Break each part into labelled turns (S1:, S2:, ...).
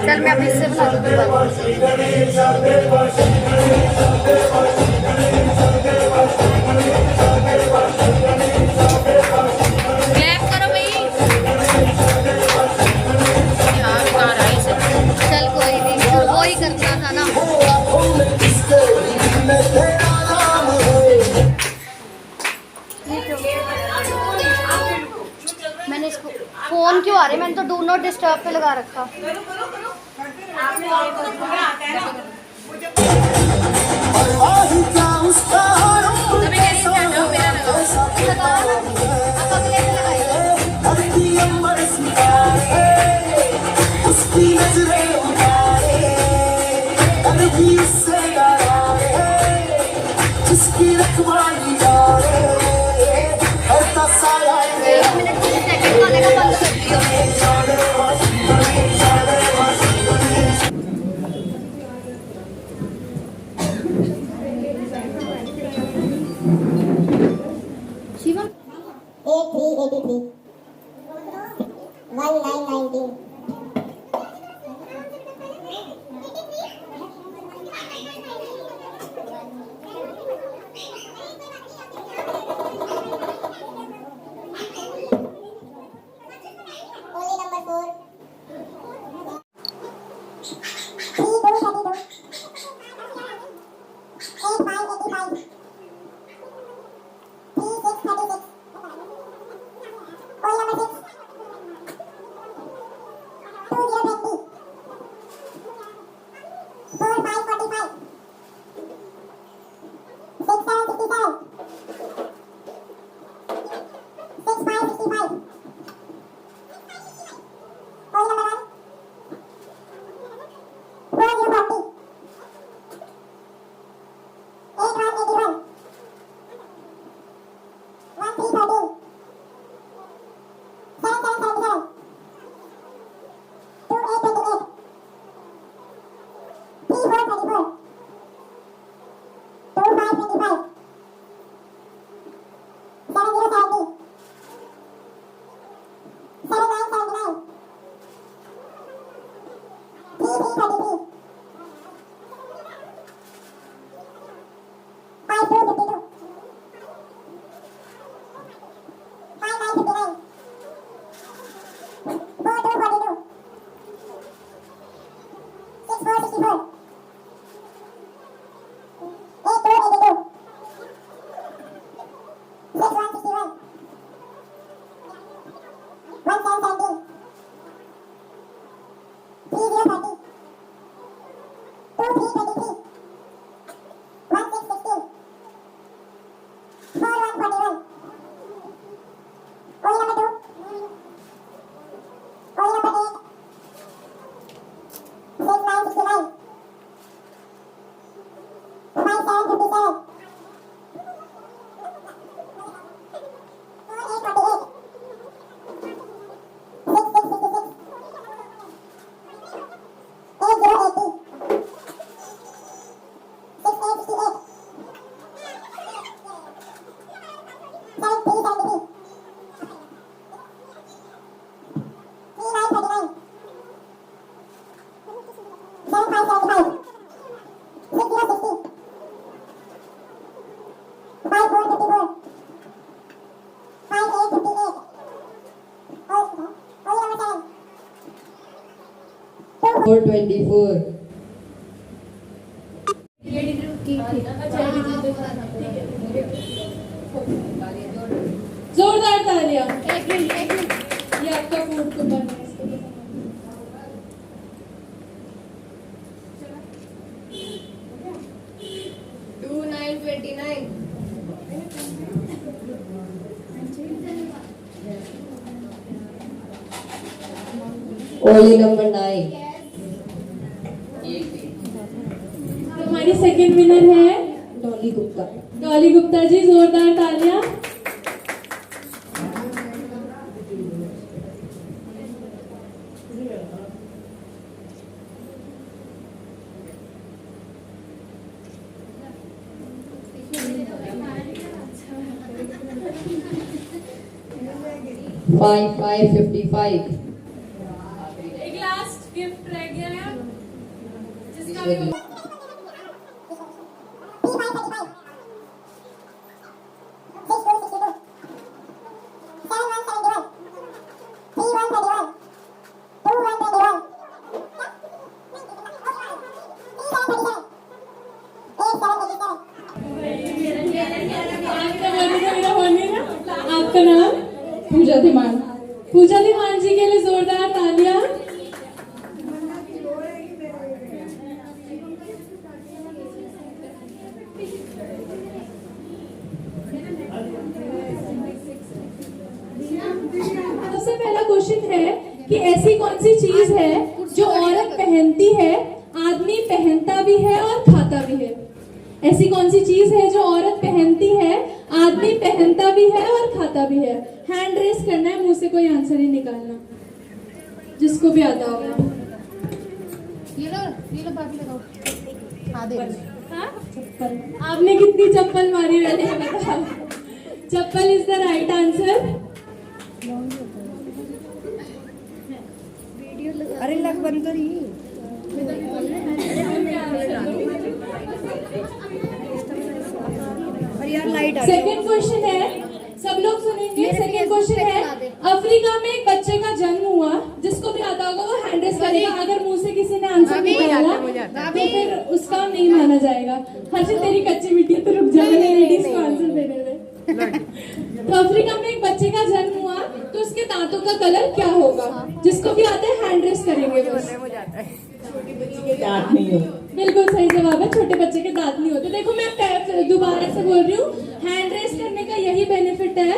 S1: चल मैं अभी इससे बना दूँगी क्लैप करो भाई। यार कहाँ रहा है इसे? चल कोई नहीं, वो ही करना था ना। मैंने इसको फोन क्यों आ रहे, मैंने तो डू नॉट डिस्टर्ब पे लगा रखा। Shivam
S2: 8383 1919 only number 4 3232 8585 3636 only number 6 2020 4545 6767 6565 only number 1 4040 8181 1313 7777 2828 3434 2525 7070 7979 3333 5252 5959 4242 6464 8282 6161 1717 3030 2323 1616 4141 only number 2 only number 8 6969 5757 4848 6666 8080 6868 7373 3939 7575 6060 5454 5858 only number 7
S3: 424 जोरदार तालियां।
S1: एक मिनट
S3: ये आपका फूड कूपन है।
S1: 2929
S3: ओली नंबर 9। हमारी सेकंड विनर है डॉली गुप्ता। डॉली गुप्ता जी, जोरदार तालियां।
S4: 5555
S3: एक लास्ट गिफ्ट रह गया है जिसका भी आपका नाम?
S4: पूजा धीमान।
S3: पूजा धीमान जी के लिए जोरदार तालियां। सबसे पहला क्वेश्चन है कि ऐसी कौन सी चीज है जो औरत पहनती है, आदमी पहनता भी है और खाता भी है? ऐसी कौन सी चीज है जो औरत पहनती है, आदमी पहनता भी है और खाता भी है? हैंड रेस करना है, मुंह से कोई आंसर ही निकालना, जिसको भी आता होगा।
S1: ये लो बात लगाओ। हाँ दे
S3: हाँ? चप्पल। आपने कितनी चप्पल मारी मैंने बताओ। चप्पल इज द राइट आंसर।
S4: अरे लग बंद करी। यार लाइट आ रही है।
S3: सेकंड क्वेश्चन है, सब लोग सुनेंगे। सेकंड क्वेश्चन है, अफ्रीका में एक बच्चे का जन्म हुआ, जिसको भी आता होगा वो हैंड रेस करेगा। अगर मुंह से किसी ने आंसर निकाला तो फिर उसका नहीं माना जाएगा। हर्षित तेरी कच्ची मिट्टी है, तो रुक जा, मैंने लेडीज को आंसर देने में। तो अफ्रीका में एक बच्चे का जन्म हुआ, तो उसके दांतों का कलर क्या होगा? जिसको भी आता है हैंड रेस करेंगे बस।
S4: दांत नहीं होता।
S3: बिल्कुल सही जवाब है, छोटे बच्चे के दांत नहीं होते। देखो मैं दोबारा से बोल रही हूँ, हैंड रेस करने का यही बेनिफिट है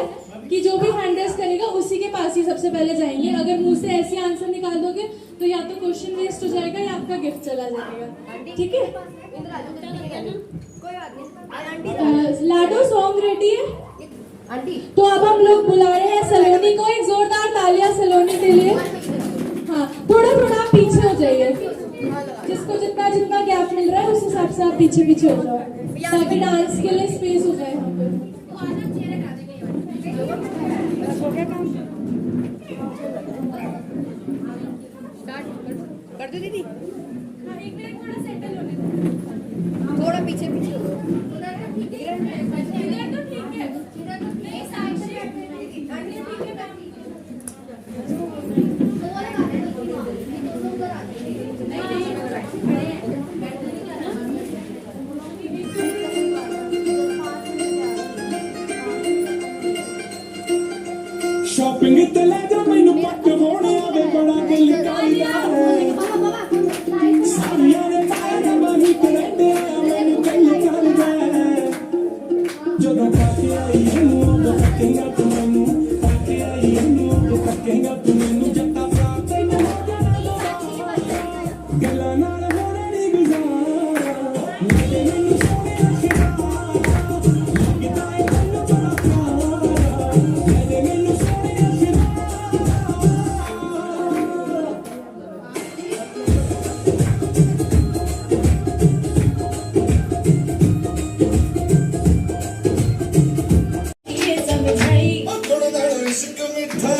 S3: कि जो भी हैंड रेस करेगा उसी के पास ही सबसे पहले जाएंगे। अगर मुंह से ऐसे आंसर निकाल दोगे तो या तो क्वेश्चन वेस्ट हो जाएगा या आपका गिफ्ट चला जाएगा। ठीक है, लाडो सॉन्ग रेडी है? तो अब हम लोग बुला रहे हैं सलोनी को। एक जोरदार तालियां सलोनी के लिए। हाँ, थोड़ा थोड़ा आप पीछे हो जाइए, जिसको जितना जितना गैप मिल रहा है उस हिसाब से आप पीछे पीछे हो जाओ, ताकि डांस के लिए स्पेस हो जाए यहाँ पे।
S4: कर दो दीदी।
S3: एक मिनट, थोड़ा सेटल होने दो।
S4: थोड़ा पीछे पीछे
S5: शॉपिंग ते ले जा मैनू पट होने आवे बड़ा दिल कालिया सारियां ने पाया वही करते मैनू कहीं कर दे ਜਦੋਂ ਪਾਕੇ ਆਈ ਨੂੰ तो फकेगा तू मैनू पाके आई ਨੂੰ तो फकेगा तू मैनू जट्टा प्राप्त गल्ला नाल होने दी गुजार मेरे मैनू सोने रखेगा लगदा है तैनू बड़ा प्यार मेरे मैनू सोने रखेगा इश्क मिठा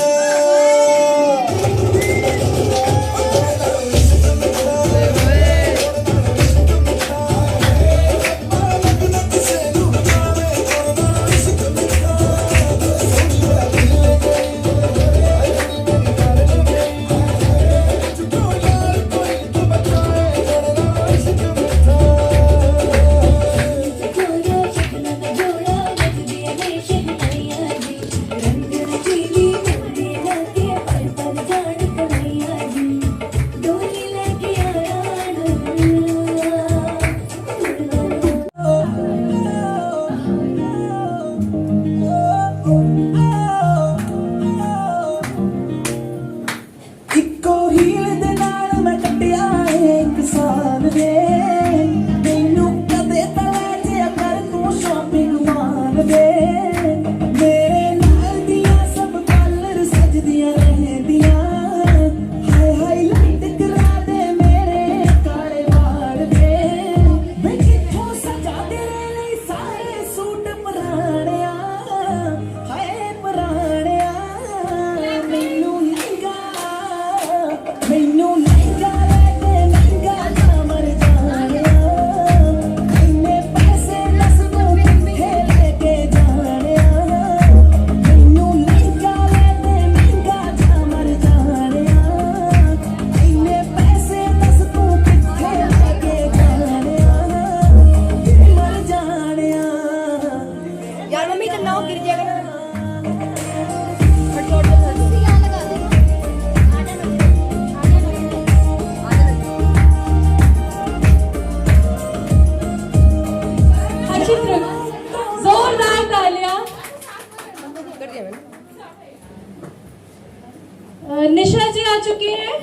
S3: चुकी हैं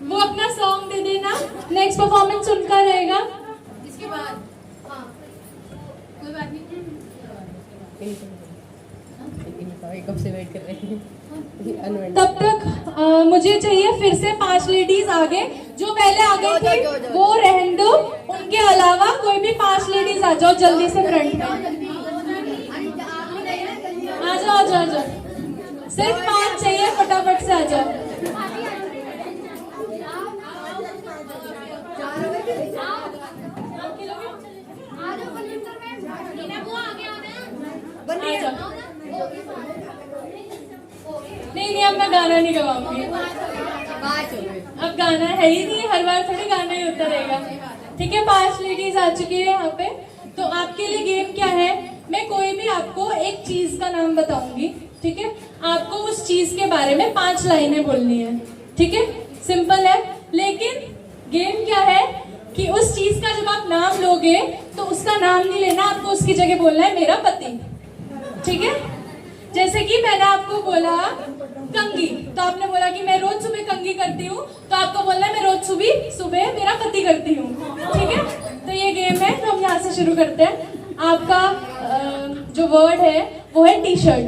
S3: वो अपना सॉन्ग दे देना, नेक्स्ट परफॉर्मेंस उनका रहेगा।
S1: इसके बाद हाँ कोई बात नहीं।
S6: कब से वेट कर रहे हैं।
S3: तब तक मुझे चाहिए फिर से 5 लेडीज आगे, जो पहले आ गई थी वो रहने दो, उनके अलावा कोई भी 5 लेडीज आ जाओ जल्दी से फ्रंट में। आ जाओ आ जाओ आ जाओ, सिर्फ 5 चाहिए, फटाफट से आ जाओ। नहीं अब मैं गाना नहीं गवाऊंगी, अब गाना है ही नहीं, हर बार थोड़ी गाना ही होता रहेगा। ठीक है, 5 लेडीज आ चुकी है यहाँ पे। तो आपके लिए गेम क्या है, मैं कोई भी आपको एक चीज का नाम बताऊंगी, ठीक है, आपको उस चीज के बारे में 5 लाइनें बोलनी है। ठीक है, सिंपल है। लेकिन गेम क्या है कि उस चीज का जब आप नाम लोगे तो उसका नाम नहीं लेना, आपको उसकी जगह बोलना है मेरा पति। ठीक है, जैसे कि मैंने आपको बोला कंघी, तो आपने बोला कि मैं रोज सुबह कंघी करती हूँ, तो आपको बोलना है मैं रोज सुबह मेरा पति करती हूँ। ठीक है, तो ये गेम है, तो हम यहाँ से शुरू करते हैं। आपका जो वर्ड है वो है टी शर्ट।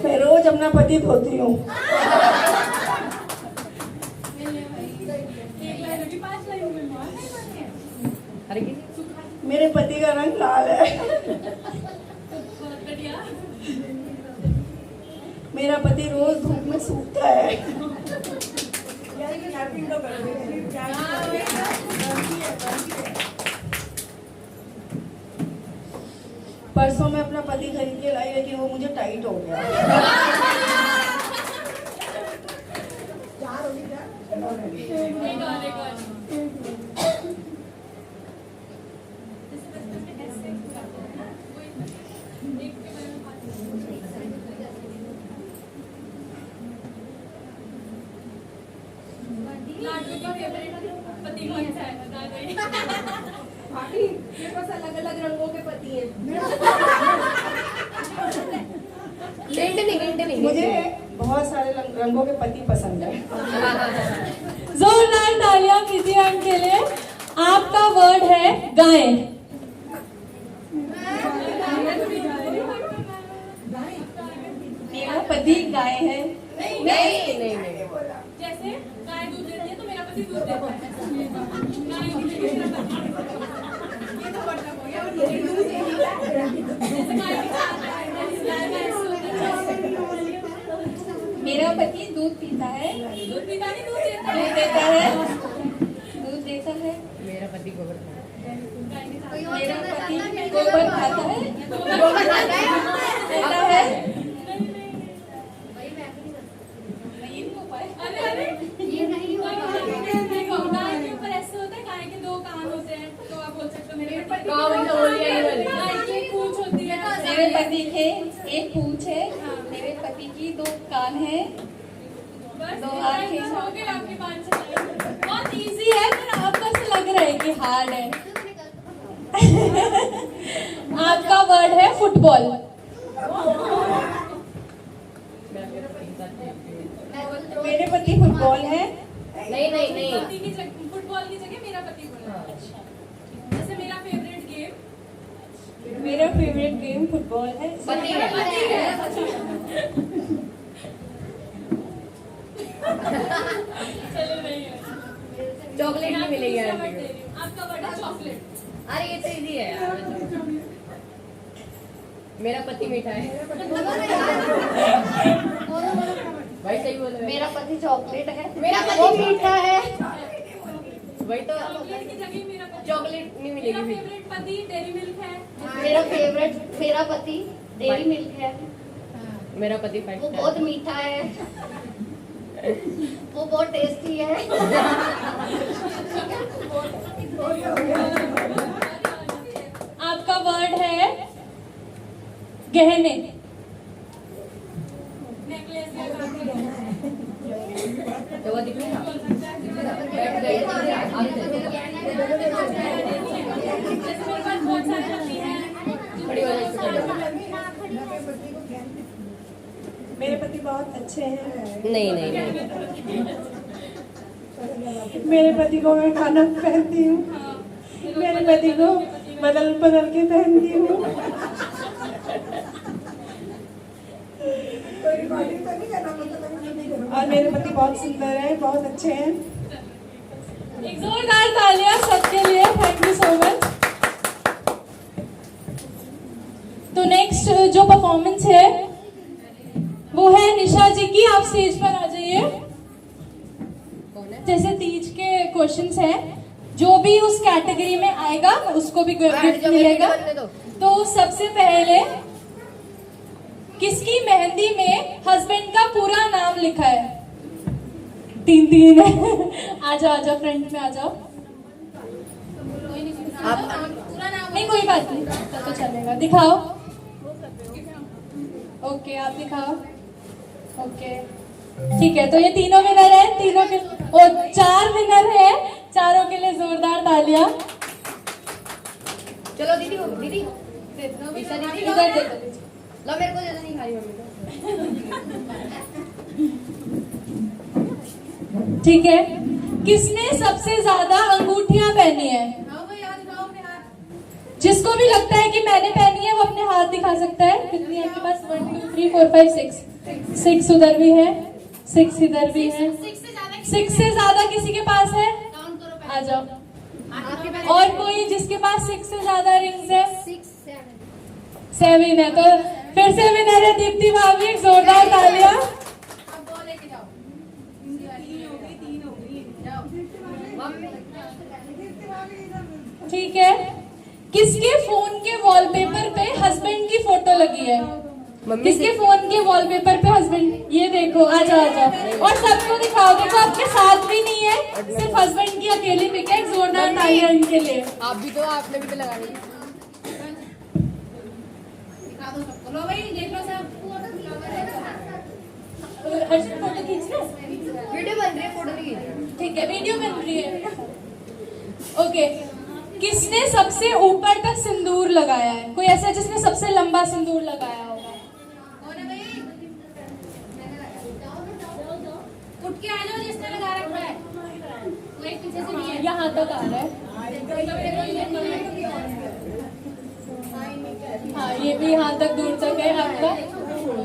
S4: मैं रोज अपना पति धोती हूँ। मेरे पति का रंग लाल है। मेरा पति रोज धूप में सूखता है। परसों मैं अपना पति खरीद के लाई, लेकिन वो मुझे टाइट हो गया। मेरे पास अलग अलग रंगों के पति हैं। मुझे बहुत सारे रंगों के पति पसंद है।
S3: जोरदार तालियां कीजिए उनके लिए। आपका वर्ड है गाय।
S4: मेरा पति गाय है।
S6: नहीं
S3: जैसे गाय दूध देती है तो मेरा पति दूध देता है। गाय दूध देती है, मेरा पति। ये तो मतलब हो गया।
S4: मेरा पति दूध पीता है।
S3: दूध पीता नहीं, दूध देता है।
S4: दूध देता है। दूध देता है।
S6: मेरा पति गोबर खाता है।
S4: मेरा पति गोबर खाता है। देता है।
S3: अरे
S1: ये नहीं
S3: देखो, गाय के ऊपर ऐसे होता है, गाय के 2 कान होते हैं, तो आप बोल सकते हो मेरे पति गाय की एक पूंछ होती है।
S4: मेरे पति के एक पूंछ है। मेरे पति की 2 कान है।
S3: बस
S4: 2 आंखें।
S3: हो गए आपके 5 सेकंड। बहुत इजी है, पर आपको ऐसा लग रहा है कि हार्ड है। आपका वर्ड है फुटबॉल।
S4: मेरे पति फुटबॉल है।
S6: नहीं
S3: पति की जगह, फुटबॉल की जगह मेरा पति बोला। जैसे मेरा फेवरेट गेम,
S4: मेरा फेवरेट गेम फुटबॉल है।
S6: पति है।
S3: चलो नहीं है।
S6: चॉकलेट नहीं मिलेगी
S3: दूसरा
S6: आंटी
S3: word दे
S6: को।
S3: रही हूँ। आपका वर्ड है चॉकलेट।
S6: अरे ये तो इजी है यार। मेरा पति मीठा है। भाई सही बोल रहे हो।
S1: मेरा पति चॉकलेट है,
S6: मेरा पति
S1: वो मीठा है।
S6: वही तो
S3: चॉकलेट की जगह मेरा पति।
S6: चॉकलेट नहीं
S3: मेरा
S6: मिलेगी।
S3: फेवरेट पति डेयरी मिल्क है।
S1: मेरा पति डेयरी मिल्क है।
S6: मेरा पति 5
S1: वो बहुत मीठा है, वो बहुत टेस्टी है।
S3: आपका वर्ड है गहने। नेकलेस या
S6: तो वो दिख रहा है।
S3: जैसे मेरे पास बहुत सारी होती है।
S6: बड़ी वाली इसको कर दो।
S4: मेरे पति बहुत अच्छे हैं।
S6: नहीं नहीं नहीं
S4: मेरे पति को मैं खाना पहनती हूँ, मेरे पति को बदल बदल के पहनती हूँ। और मेरे पति बहुत सुंदर है, बहुत अच्छे हैं।
S3: एक जोरदार तालियां सबके लिए, थैंक यू सो मच। तो नेक्स्ट जो परफॉर्मेंस है वो है निशा जी की। आप स्टेज पर आ जाइए। जैसे तीज के क्वेश्चंस हैं, जो भी उस कैटेगरी में आएगा उसको भी गिफ्ट मिलेगा। तो सबसे पहले किसकी मेहंदी में हस्बैंड का पूरा नाम लिखा है? 3 है। आ जाओ फ्रंट में आ जाओ। नहीं कोई बात नहीं, तो चलेगा। दिखाओ। ओके आप दिखाओ। ओके ठीक है। तो ये तीनों विनर है, तीनों के और 4 विनर है, चारों के लिए जोरदार तालियां।
S6: चलो दीदी दीदी ईशा दीदी इधर दे दो। लो मेरे को ज्यादा नहीं खाई मम्मी को।
S3: ठीक है। किसने सबसे ज्यादा अंगूठियां पहनी है? जिसको भी लगता है कि मैंने पहनी है वो अपने हाथ दिखा सकता है। कितनी है आपके पास? 1 2 3 4 5 6 उधर भी है, 6 इधर भी है। 6 से ज्यादा किसी के पास है? आ जाओ। और कोई जिसके पास 6 से ज्यादा रिंग्स है? 7 है। तो फिर से विनर है दीप्ति भाभी। जोरदार तालियां। ठीक है। किसके फोन के वॉलपेपर पे हस्बैंड की फोटो लगी है? किसके फोन के वॉलपेपर पे हस्बैंड? ये देखो। आ जाओ और सबको दिखाओ। देखो आपके साथ भी नहीं है, सिर्फ हस्बैंड की अकेली पिक है। जोरदार तालियां इनके लिए।
S6: आप भी तो, आपने भी तो लगा ली।
S3: फोटो खींचना,
S6: वीडियो बन रही है, फोटो नहीं खींच।
S3: ठीक है वीडियो बन रही है। ओके। किसने सबसे ऊपर तक सिंदूर लगाया है? कोई ऐसा जिसने सबसे लंबा सिंदूर लगाया होगा?
S1: उठ के आ जाओ जिसने लगा रखा है। कोई पीछे से नहीं है।
S3: यहाँ तक आ रहा है। हाँ ये भी यहाँ तक दूर तक है आपका।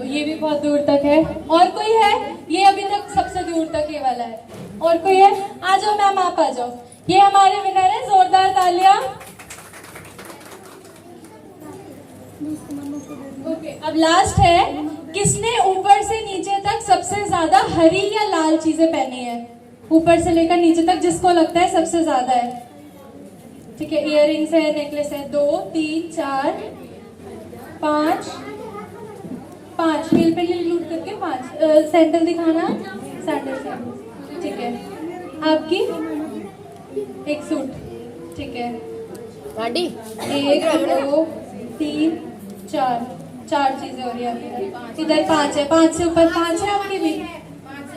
S3: ये भी बहुत दूर तक है। और कोई है? ये अभी तक सबसे दूर तक ये वाला है। और कोई है? आ जाओ मैम, आप आ जाओ। ये हमारे विनर है। जोरदार तालियां। ओके अब लास्ट है। किसने ऊपर से नीचे तक सबसे ज्यादा हरी या लाल चीजें पहनी है? ऊपर से लेकर नीचे तक जिसको लगता है सबसे ज्यादा है। ठीक है। इयररिंग्स है, नेकलेस है। 2 3 4 5 नील पे इंक्लूड करके 5। सैंडल दिखाना। सैंडल। ठीक है। आपकी एक सूट। ठीक है।
S6: आंटी
S3: 1 2 3 4 चीजें हो रही है। इधर 5 है। 5 से ऊपर 5 है आपकी भी।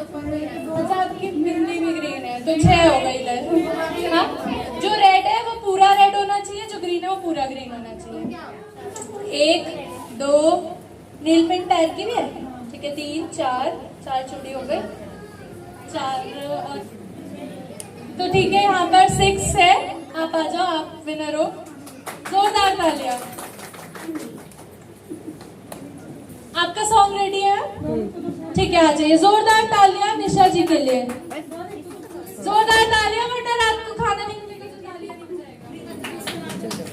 S3: अच्छा आपकी बिंदी भी ग्रीन है, तो 6 हो गई इधर। हाँ जो रेड है वो पूरा रेड होना चाहिए, जो ग्रीन है वो पूरा ग्रीन होना चाहिए। 1 2 नील पेंट पैर की भी है। ठीक है। 3 4 चूड़ी हो गई। 4 और तो ठीक है। यहाँ पर 6 है। आप आ जाओ, आप विनर हो। जोरदार तालियां। आपका सॉन्ग रेडी है? ठीक है आ जाइए। जोरदार तालियां निशा जी के लिए। जोरदार तालियां, वरना रात को खाना नहीं मिलेगा तो तालियां नहीं बजाएगा।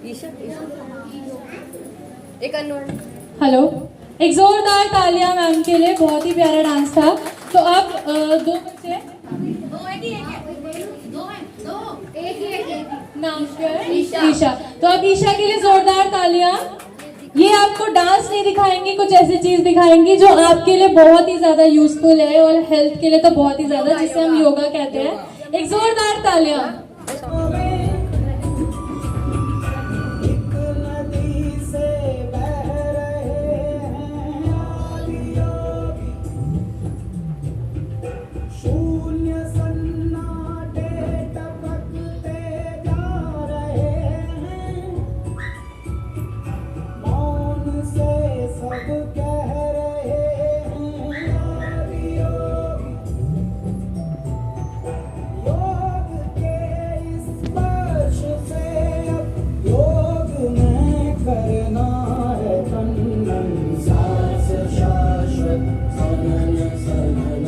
S6: ईशा एक अननोन।
S3: हेलो, एक जोरदार तालियां मैम के लिए, बहुत ही प्यारा डांस था। तो अब दो बच्चे नाम क्या है? ईशा। तो अब ईशा के लिए जोरदार तालियां। ये आपको डांस नहीं दिखाएंगी, कुछ ऐसी चीज दिखाएंगी जो आपके लिए बहुत ही ज्यादा यूजफुल है और हेल्थ के लिए तो बहुत ही ज्यादा, जिसे हम योगा कहते हैं। एक जोरदार तालियां।
S5: एक नदी से बह रहे हैं आदियोगी, शून्य सन्नाटे टपकते जा रहे हैं, मौन से सब कह रहे हैं आदियोगी, योग के इस स्पर्श से अब योग में करना है तन्मन, सांस शाश्वत सनन सनन,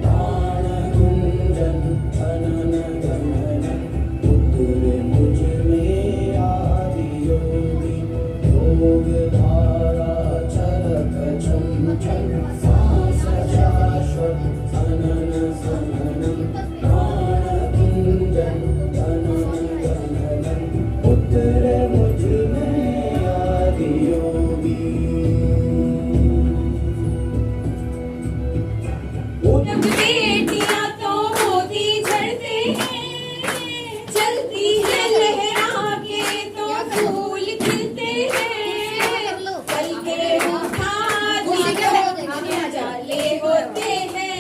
S5: प्राण गुंजन धनन गणन, उतरे मुझ में आदि योगी, योग धारा चरक छम छम, सांस शाश्वत सनन सनन, प्राण गुंजन धनन गणन, उतरे मुझ में आदि योगी।
S3: बेटियां तो मोती झड़ते हैं, चलती है लहरा के तो फूल खिलते हैं, कल के उठा जाले होते हैं,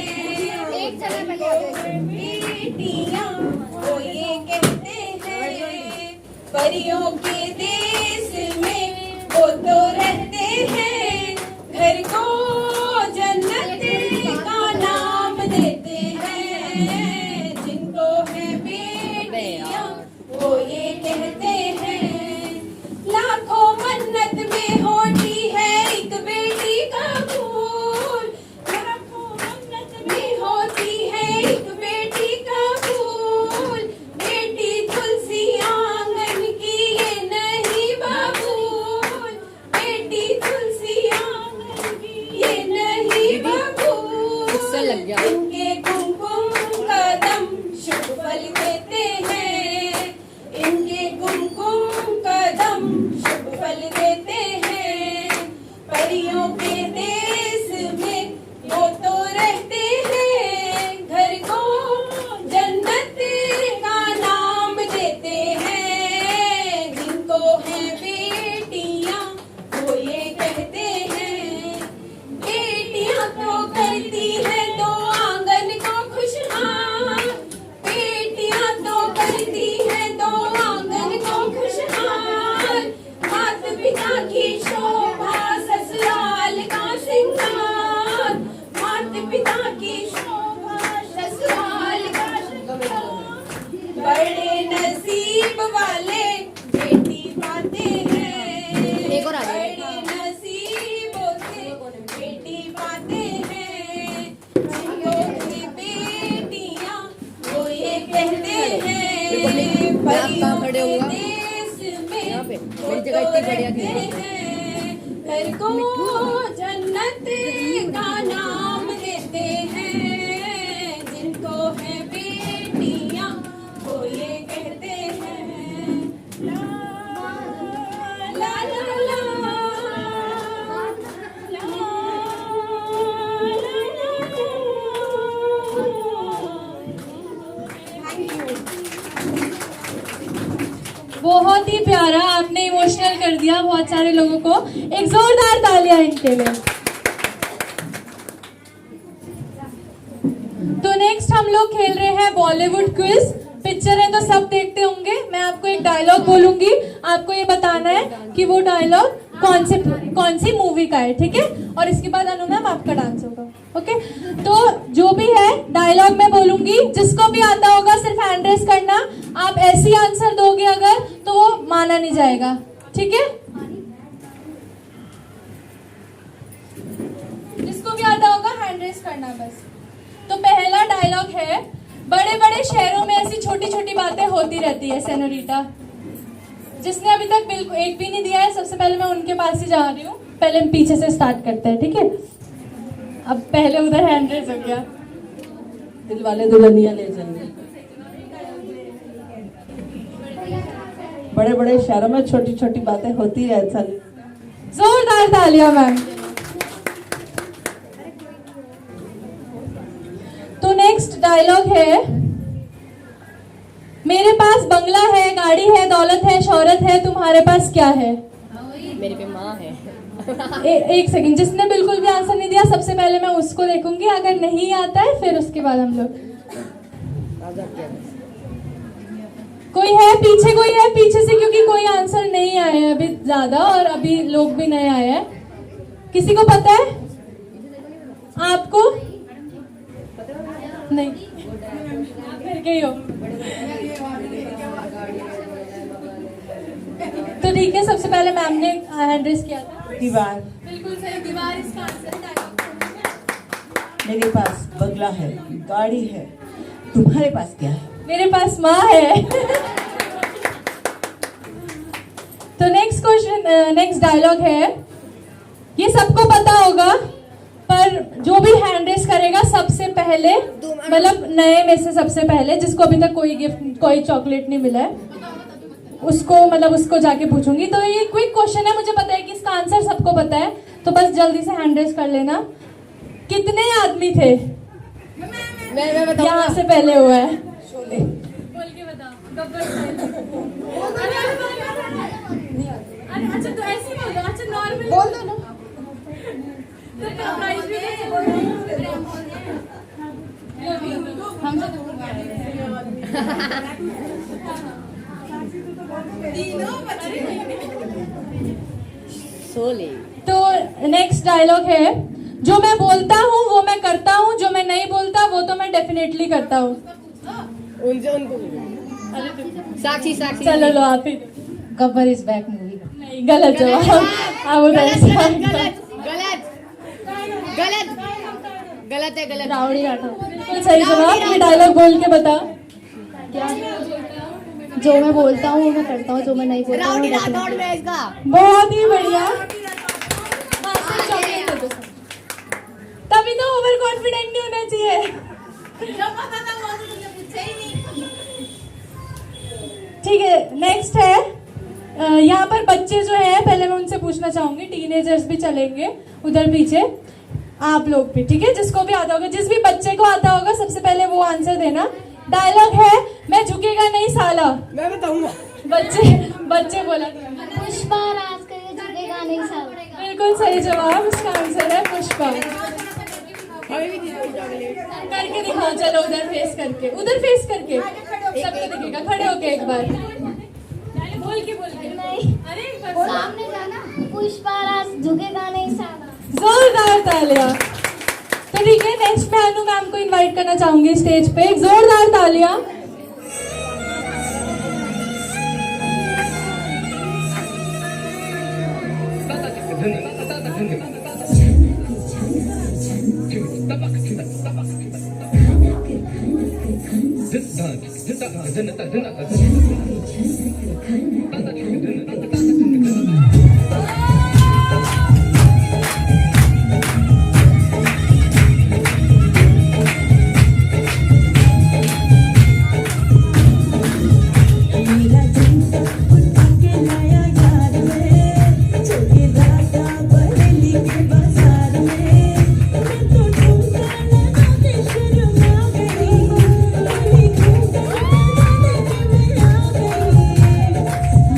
S3: बेटियां वो ये कहते हैं, परियों के देश में वो तो रहते हैं, घर को जन्नत का नाम देते हैं, जिनको है बेटियां वो ये कहते हैं, लाखों मन्नत में होती है एक बेटी का फूल, लाखों मन्नत में होती है एक बेटी का फूल, बेटी तुलसी आंगन की ये नहीं बबूल, बेटी तुलसी आंगन की ये नहीं बबूल,
S6: लग गया।
S3: इनके कुमकुम कदम शुभ फल देते हैं, इनके कुमकुम कदम शुभ फल देते हैं, परियों के देश में वो तो रहते हैं, घर को जन्नत का नाम देते हैं, जिनको है बेटियां वो ये कहते हैं, बेटियां तो करती है दो आंगन को खुशहाल, बेटियां तो करती है दो आंगन को खुशहाल, माता पिता की शोभा ससुराल का सिंगार, माता पिता की शोभा ससुराल का सिंगार, बड़े नसीब वाले बेटी पाते हैं,
S6: एक और आ जाए।
S3: बड़े नसीबों से बेटी पाते हैं, जिनको भी बेटियां वो ये कहते हैं, परियों
S6: खड़े
S3: के
S6: होगा।
S3: देश में
S6: यहाँ पे
S3: वो
S6: मेरी जगह
S3: तो
S6: इतनी बढ़िया
S3: रहते
S6: थी।
S3: हैं, घर को जन्नत का नाम देते हैं, जिनको है बेटियां वो ये कहते हैं, ला ला ला ला, ला बहुत ही प्यारा, आपने इमोशनल कर दिया बहुत सारे लोगों को। एक जोरदार तालियां इनके लिए। तो नेक्स्ट हम लोग खेल रहे हैं बॉलीवुड क्विज। पिक्चर है तो सब देखते होंगे। मैं आपको एक डायलॉग बोलूंगी, आपको ये बताना है कि वो डायलॉग कौन सी मूवी का है, ठीक है? और इसके बाद अनु मैम आपका डांस होगा, ओके? तो जो भी है डायलॉग मैं बोलूंगी, जिसको भी आता होगा सिर्फ हैंड रेस करना। आप ऐसी आंसर दोगे अगर तो वो माना नहीं जाएगा, ठीक है? जिसको भी आता होगा हैंड रेस करना बस। तो पहला डायलॉग है, बड़े बड़े शहरों में ऐसी छोटी छोटी बातें होती रहती है सेनोरिटा। जिसने अभी तक बिल्कुल एक भी नहीं दिया है, सबसे पहले मैं उनके पास ही जा रही हूँ। पहले हम पीछे से स्टार्ट करते हैं, ठीक है? अब पहले उधर हैंड रेज हो गया।
S4: दिल वाले दुल्हनिया ले जाएंगे। बड़े बड़े शहरों में छोटी छोटी बातें होती है, अच्छा नहीं।
S3: जोरदार तालियां मैम। तो नेक्स्ट डायलॉग है, मेरे पास बंगला है, गाड़ी है, दौलत है, शोहरत है, तुम्हारे पास क्या है?
S6: मेरे पे माँ है।
S3: एक सेकंड, जिसने बिल्कुल भी आंसर नहीं दिया सबसे पहले मैं उसको देखूंगी, अगर नहीं आता है फिर उसके बाद हम लोग। कोई है पीछे, कोई है पीछे से, क्योंकि कोई आंसर नहीं आया है अभी ज्यादा, और अभी लोग भी नए आए हैं। किसी को पता है? आपको नहीं? फिर गई हो तो ठीक है। सबसे पहले मैम ने हैंड रेज किया था।
S4: दीवार।
S3: बिल्कुल सही, दीवार इसका आंसर है।
S4: मेरे पास बंगला है, गाड़ी है, तुम्हारे पास क्या है?
S3: मेरे पास माँ है। तो नेक्स्ट क्वेश्चन, नेक्स्ट डायलॉग है, ये सबको पता होगा पर जो भी हैंड रेस करेगा सबसे पहले, मतलब नए में से सबसे पहले, जिसको अभी तक कोई गिफ्ट, कोई चॉकलेट नहीं मिला है, उसको मतलब उसको जाके पूछूंगी। तो ये क्विक क्वेश्चन है, मुझे पता है कि इसका आंसर सबको पता है, तो बस जल्दी से हैंड रेस कर लेना। कितने आदमी थे?
S6: मैं बताऊंगा।
S3: यहाँ से पहले हुआ है, बोल के बता। अच्छा तो ऐसे बोल दो, अच्छा नॉर्मल
S6: बोल दो ना।
S3: तो प्राइस भी हम
S6: सोले।
S3: तो नेक्स्ट डायलॉग है, जो मैं बोलता हूँ वो मैं करता हूँ, जो मैं नहीं बोलता वो तो मैं डेफिनेटली करता हूँ।
S6: उनसे उनको साक्षी साक्षी।
S3: चलो लो आप ही।
S1: Gabbar is back movie.
S3: नहीं, गलत जवाब। अब उधर से
S6: गलत गलत गलत गलत है, गलत।
S3: रावड़ी राठौर। बिल्कुल सही जवाब। ये डायलॉग बोल के बता।
S1: क्या? जो मैं बोलता हूँ वो मैं करता हूँ, जो मैं नहीं बोलता हूँ
S6: रावड़ी
S1: वो मैं
S6: राठौड़ में इसका।
S3: बहुत ही बढ़िया। तभी तो ओवर कॉन्फिडेंट नहीं होना चाहिए। ठीक है, नेक्स्ट है, यहाँ पर बच्चे जो है, पहले मैं उनसे पूछना चाहूंगी, टीनेजर्स भी चलेंगे उधर पीछे, आप लोग भी, ठीक है? जिसको भी आता होगा, जिस भी बच्चे को आता होगा सबसे पहले वो आंसर देना। डायलॉग है, मैं झुकेगा नहीं साला।
S6: मैं बताऊंगा।
S3: बच्चे बोला।
S1: पुष्पा राज करके झुकेगा नहीं साला।
S3: बिल्कुल सही जवाब, उसका आंसर है पुष्पा। करके दिखाओ, चलो उधर फेस करके, उधर फेस करके सबको दिखेगा। खड़े होके एक बार बोल के
S1: नहीं,
S3: अरे
S1: सामने जाना। पुष्पा राज झुकेगा नहीं साला।
S3: जोरदार तालियां। तो ठीक है, नेक्स्ट मैं अनु मैम को इनवाइट करना चाहूंगी स्टेज पे। जोरदार तालियां।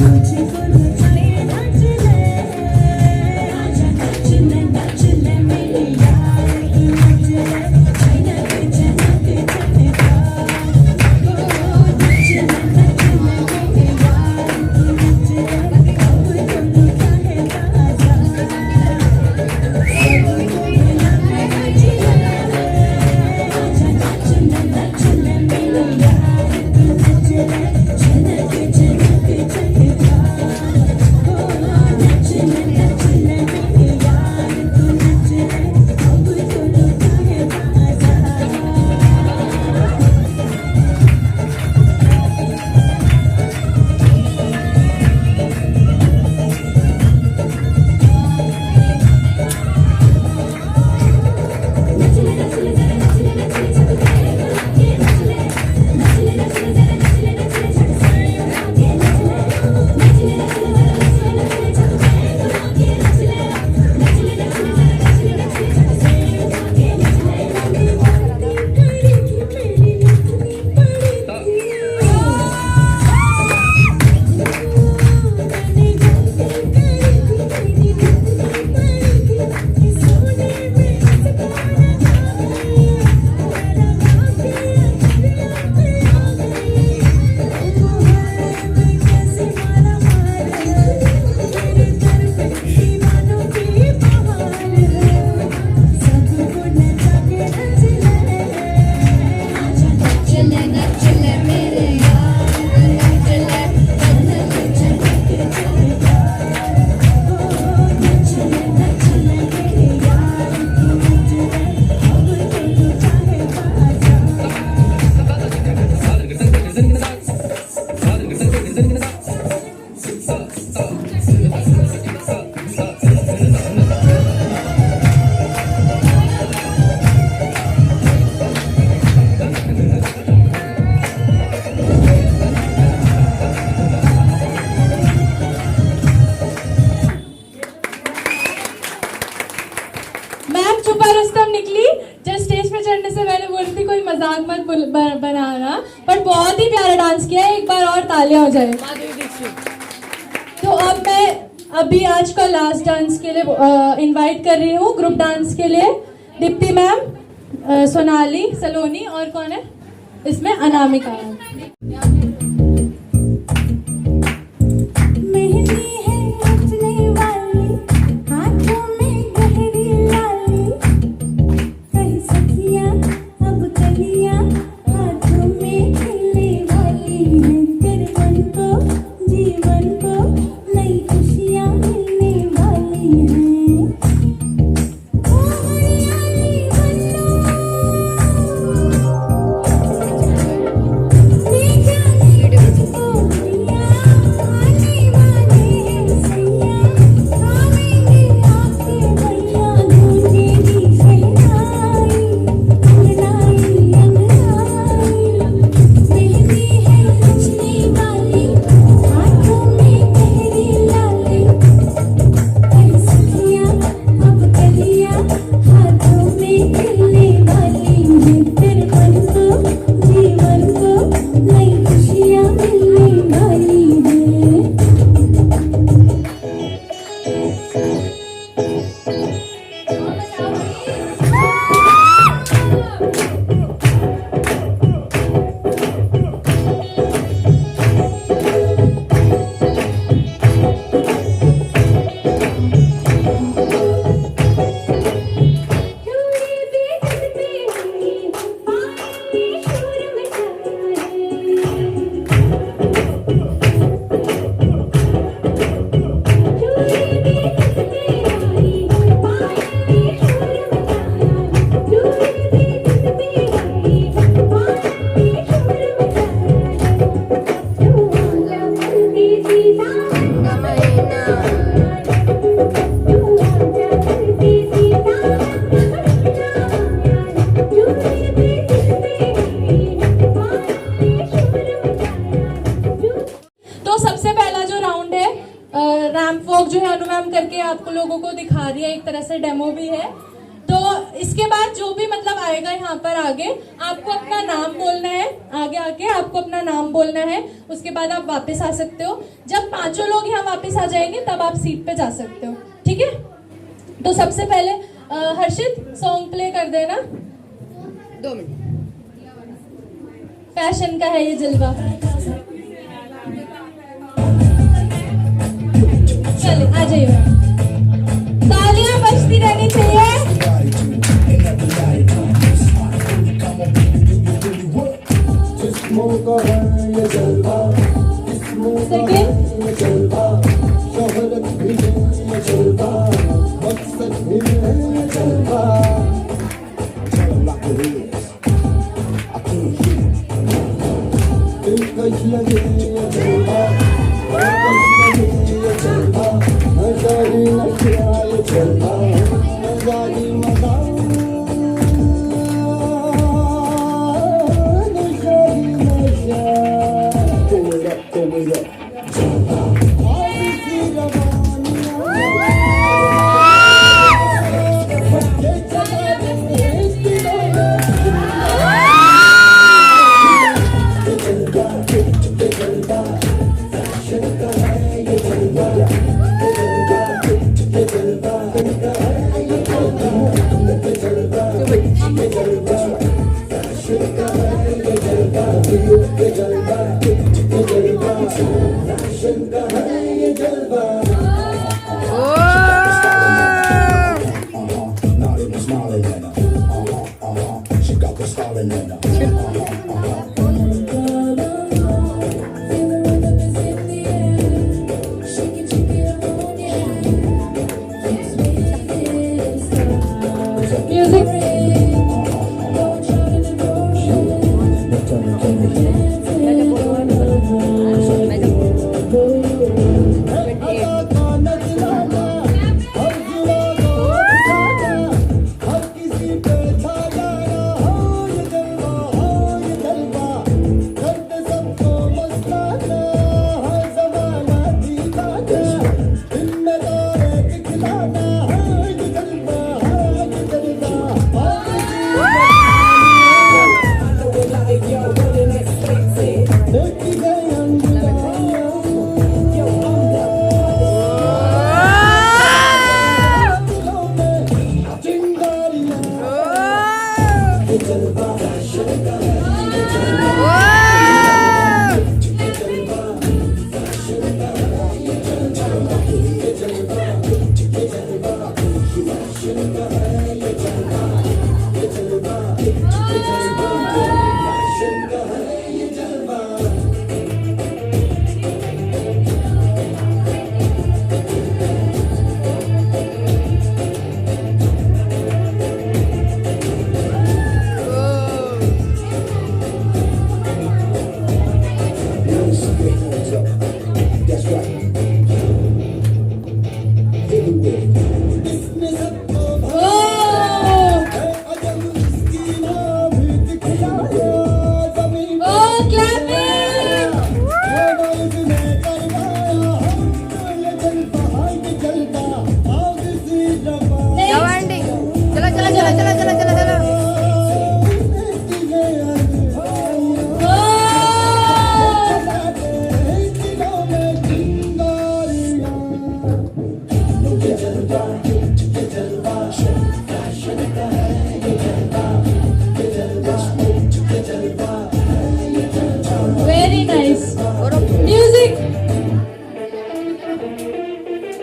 S2: मुझे
S3: मजाक मत बनाना, पर बहुत ही प्यारा डांस किया है, एक बार और तालियां हो जाए। तो अब मैं अभी आज का लास्ट डांस के लिए इनवाइट कर रही हूँ ग्रुप डांस के लिए दीप्ति मैम, सोनाली सलोनी और कौन है इसमें, अनामिका। रैम्प वॉक जो है अनु मैम करके आपको लोगों को दिखा रही है, एक तरह से डेमो भी है। तो इसके बाद जो भी मतलब आएगा यहाँ पर आगे, आपको अपना नाम बोलना है, आगे आके आपको अपना नाम बोलना है, उसके बाद आप वापस आ सकते हो। जब पांचों लोग यहाँ वापस आ जाएंगे तब आप सीट पे जा सकते हो, ठीक है। तो सबसे पहले हर्षित सॉन्ग प्ले कर देना,
S6: 2 मिनट।
S3: फैशन का है ये जलवा, चले आ जाइए, तालियां बजती रहनी चाहिए।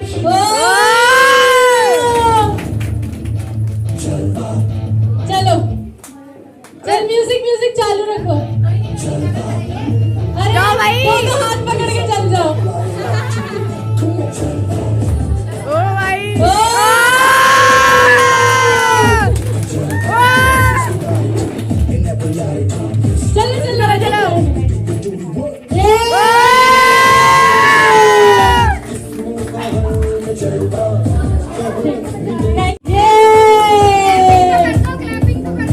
S3: चलो चल म्यूजिक चालू रखो। अरे
S1: जाओ भाई।
S3: दोनों हाथ पकड़ के चल जाओ।
S1: ओ भाई
S3: चलो चलो चलो।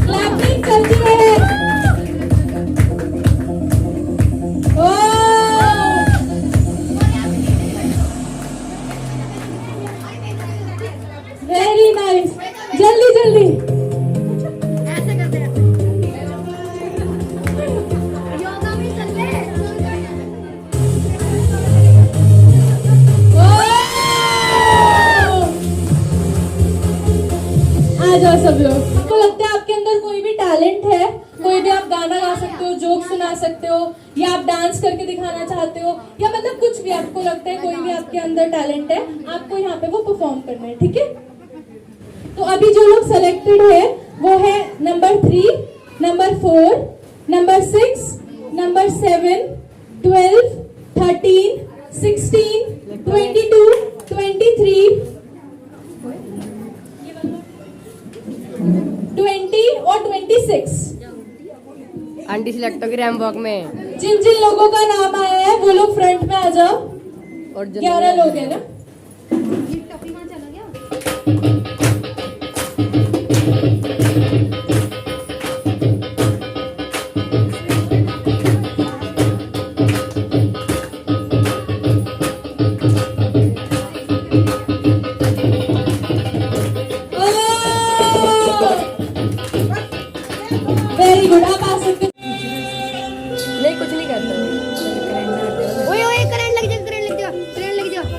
S3: क्लैपिंग चलती रहे। Very nice. जल्दी जल्दी।
S1: ऐसे करते हैं योगा भी चल रहे
S3: आ जाओ सब लोग। आपको लगता है आपके अंदर कोई भी टैलेंट है? कोई भी आप गाना गा सकते हो, जोक सुना सकते हो, या आप डांस करके दिखाना चाहते हो, या मतलब कुछ भी आपको लगता है कोई भी आपके अंदर टैलेंट है, आपको यहाँ पे वो परफॉर्म करना है, ठीक है? तो अभी जो लोग सेलेक्टेड है वो है नंबर 3, नंबर 4, नंबर 6, नंबर 7, 12, 13, 16, 22, 23, 20 और 26।
S6: आंटी सिलेक्ट होगी रैम वॉक में।
S3: जिन जिन लोगों का नाम आया है वो लोग फ्रंट में आ जाओ।
S6: और
S3: 11 लोग हैं ना? Very good. आप आ सकते हो।
S6: नहीं कुछ नहीं करता।
S1: ओए ओए करंट लग जाएगा करंट लग जाएगा करंट लग जाएगा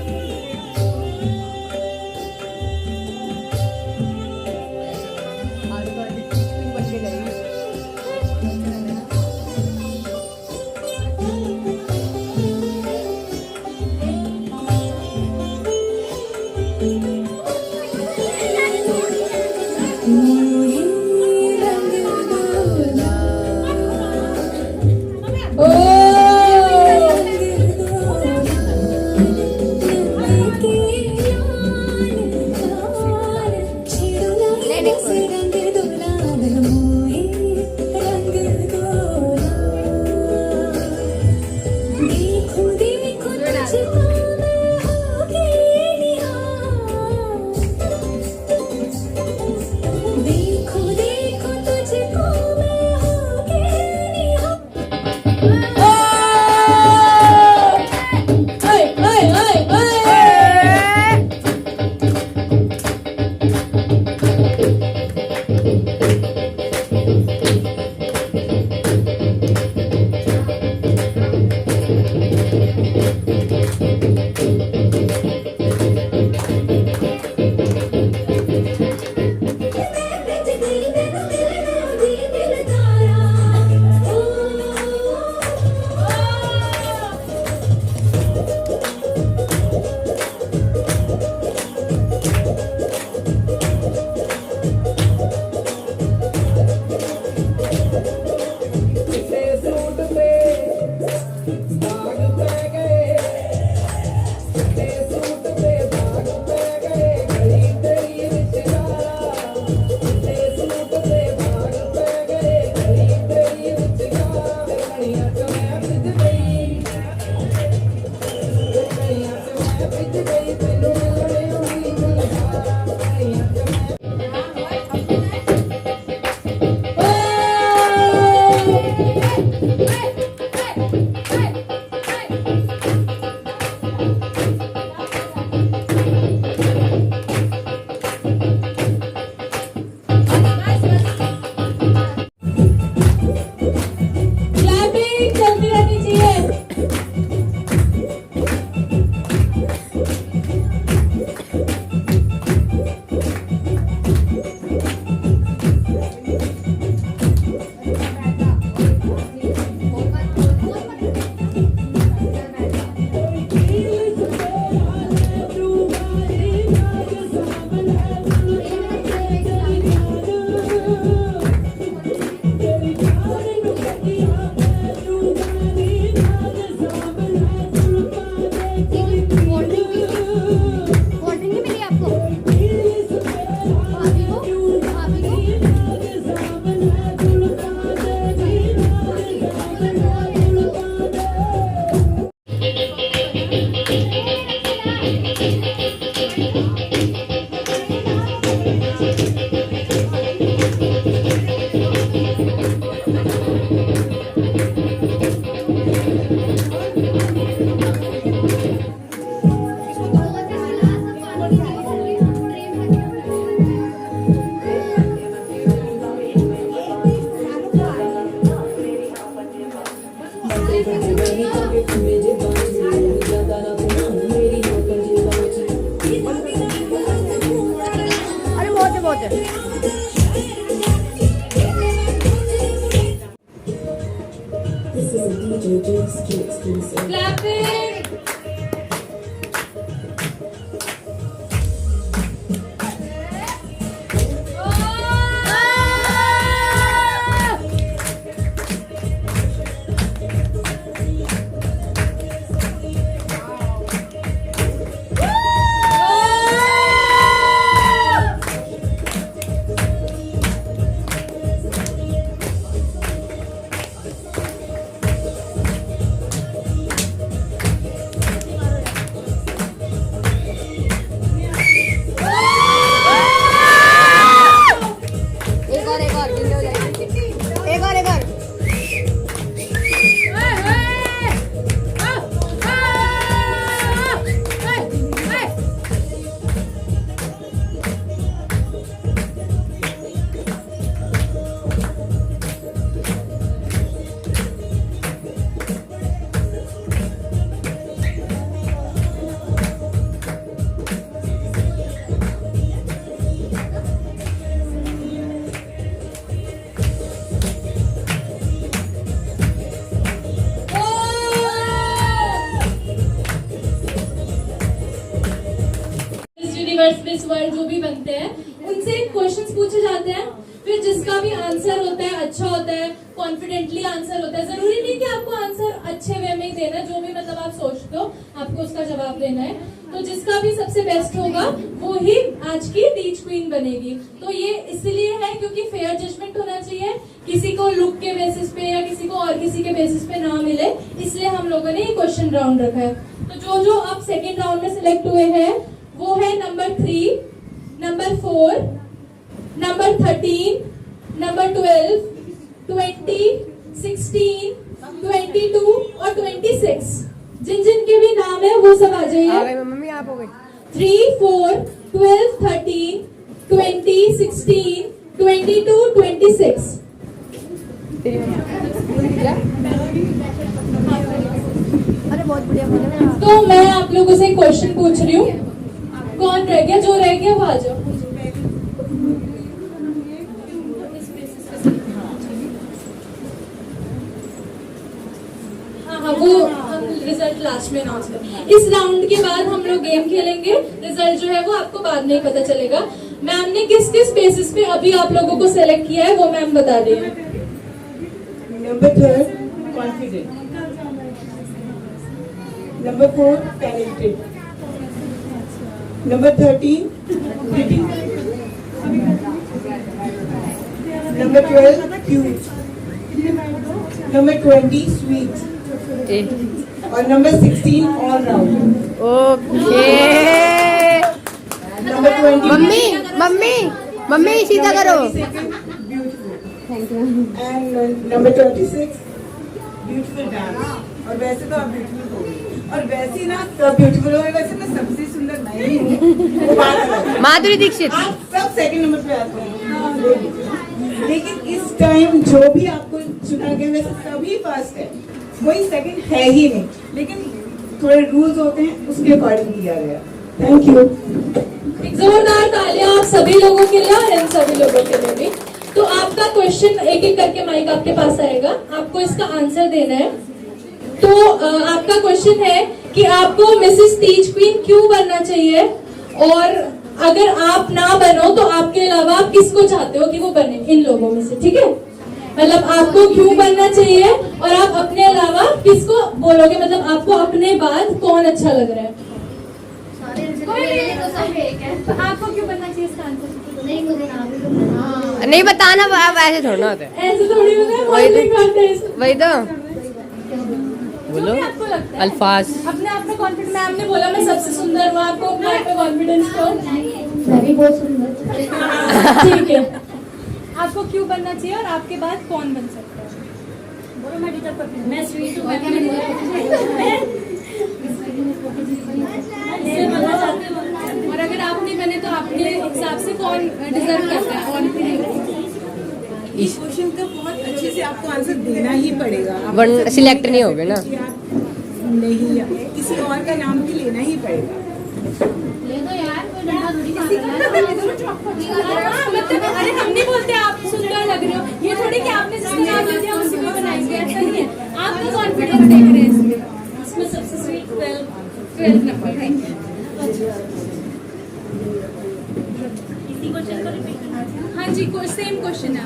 S1: अरे बहुत है बहुत है।
S3: Clapping.
S1: एक और गिनने हो जाएगी। एक और
S3: यूनिवर्स मिस वर्ल्ड जो भी बनते हैं उनसे क्वेश्चंस पूछे जाते हैं, फिर जिसका भी आंसर होता है अच्छा होता है, कॉन्फिडेंटली आंसर होता है। जरूरी नहीं कि आपको आंसर अच्छे वे में ही देना है, जो भी मतलब आप सोचते हो आपको उसका जवाब देना है। तो जिसका भी सबसे बेस्ट होगा वो ही आज की टीच क्वीन बनेगी। तो ये इसलिए है क्योंकि फेयर जजमेंट होना चाहिए, किसी को लुक के बेसिस पे या किसी को और किसी के बेसिस पे ना मिले, इसलिए हम लोगों ने ये क्वेश्चन राउंड रखा है। तो जो अब सेकेंड राउंड में सिलेक्ट हुए हैं वो है नंबर 3, नंबर 4, नंबर 13, नंबर 12, 20, 16, 22 और 26। जिन जिन के भी नाम है वो सब आ जाइए।
S1: मम्मी आप हो गई।
S3: 3, 4, 12, 13, 20, 16, 22, 26।
S1: अरे बहुत बढ़िया।
S3: तो मैं आप लोगों से क्वेश्चन पूछ रही हूँ, कौन रह गया? जो रह गया वो आ जाओ। हाँ वो हम रिजल्ट लास्ट में अनाउंस करेंगे। इस राउंड के बाद हम लोग गेम खेलेंगे, रिजल्ट जो है वो आपको बाद में ही पता चलेगा। मैम ने किस किस बेसिस पे अभी आप लोगों को सिलेक्ट किया है वो मैम बता रही है।
S4: Number 3 confident, number 4 talented, number 13 pretty, number 12 cute, number 20 sweet और number 16 all round.
S1: Okay.
S4: Number 20
S1: mummy सीधा करो।
S4: Thank you. And number 26 beautiful dance. और वैसे तो आप ब्यूटीफुल हो गई, और वैसे ही ना सब ब्यूटीफुल हो गए, वैसे मैं सबसे सुंदर नहीं हूँ, वो बात अलग है।
S1: माधुरी दीक्षित।
S4: आप सब सेकंड नंबर पे आते हैं, लेकिन इस टाइम जो भी आपको चुना गया वैसे सभी फर्स्ट है, कोई सेकंड है ही नहीं, लेकिन थोड़े रूल्स होते हैं उसके अकॉर्डिंग किया गया। Thank you.
S3: एक जोरदार तालियां आप सभी लोगों के लिए और इन सभी लोगों के लिए भी। तो आपका क्वेश्चन एक एक करके माइक आपके पास आएगा, आपको इसका आंसर देना है। तो आपका क्वेश्चन है कि आपको मिसेस टीच क्वीन क्यों बनना चाहिए, और अगर आप ना बनो तो आपके अलावा आप किसको चाहते हो कि वो बने इन लोगों में से, ठीक है? मतलब आपको क्यों बनना चाहिए और आप अपने अलावा किसको बोलोगे, मतलब आपको अपने बाद कौन अच्छा लग रहा है। तो आपको क्यों बनना चाहिए इसका आंसर?
S1: नहीं मुझे नाम नहीं बताना, आप ऐसे थोड़ा होता है।
S3: ऐसे थोड़ी होता है,
S1: वही तो
S6: बोलो
S3: भी आपको लगता है
S6: अल्फाज।
S3: अपने आप में कॉन्फिडेंस। मैम ने बोला मैं सबसे सुंदर हूँ, आपको अपने आप पे कॉन्फिडेंस तो
S1: मैं भी बहुत सुंदर
S3: ठीक है। आपको क्यों बनना चाहिए और आपके बाद कौन बन सकता है?
S1: मैं स्वीट हूँ
S3: और अगर आप नहीं बने तो आपके हिसाब से कौन डिजर्व करता है? और
S4: इस क्वेश्चन का बहुत अच्छे से आपको आंसर देना ही पड़ेगा। आप
S6: वरना
S4: ऐसा
S6: select नहीं होगे ना।
S4: कि आप नहीं, किसी और का नाम भी लेना ही पड़ेगा।
S1: ले दो यार, कोई डंडा थोड़ी मार रहा है।
S3: हाँ, मतलब अरे हम नहीं बोलते आप सुंदर लग रहे हो, ये थोड़ी कि आपने जिसका नाम लिया उसी को बनाएंगे, ऐसा नहीं है। आप तो कॉन्फिडेंस देख रहे हैं इसमें सबसे स्वीट 12 नंबर है।
S1: इसी क्वेश्चन को रिपीट करना।
S3: हाँ जी, सेम क्वेश्चन है।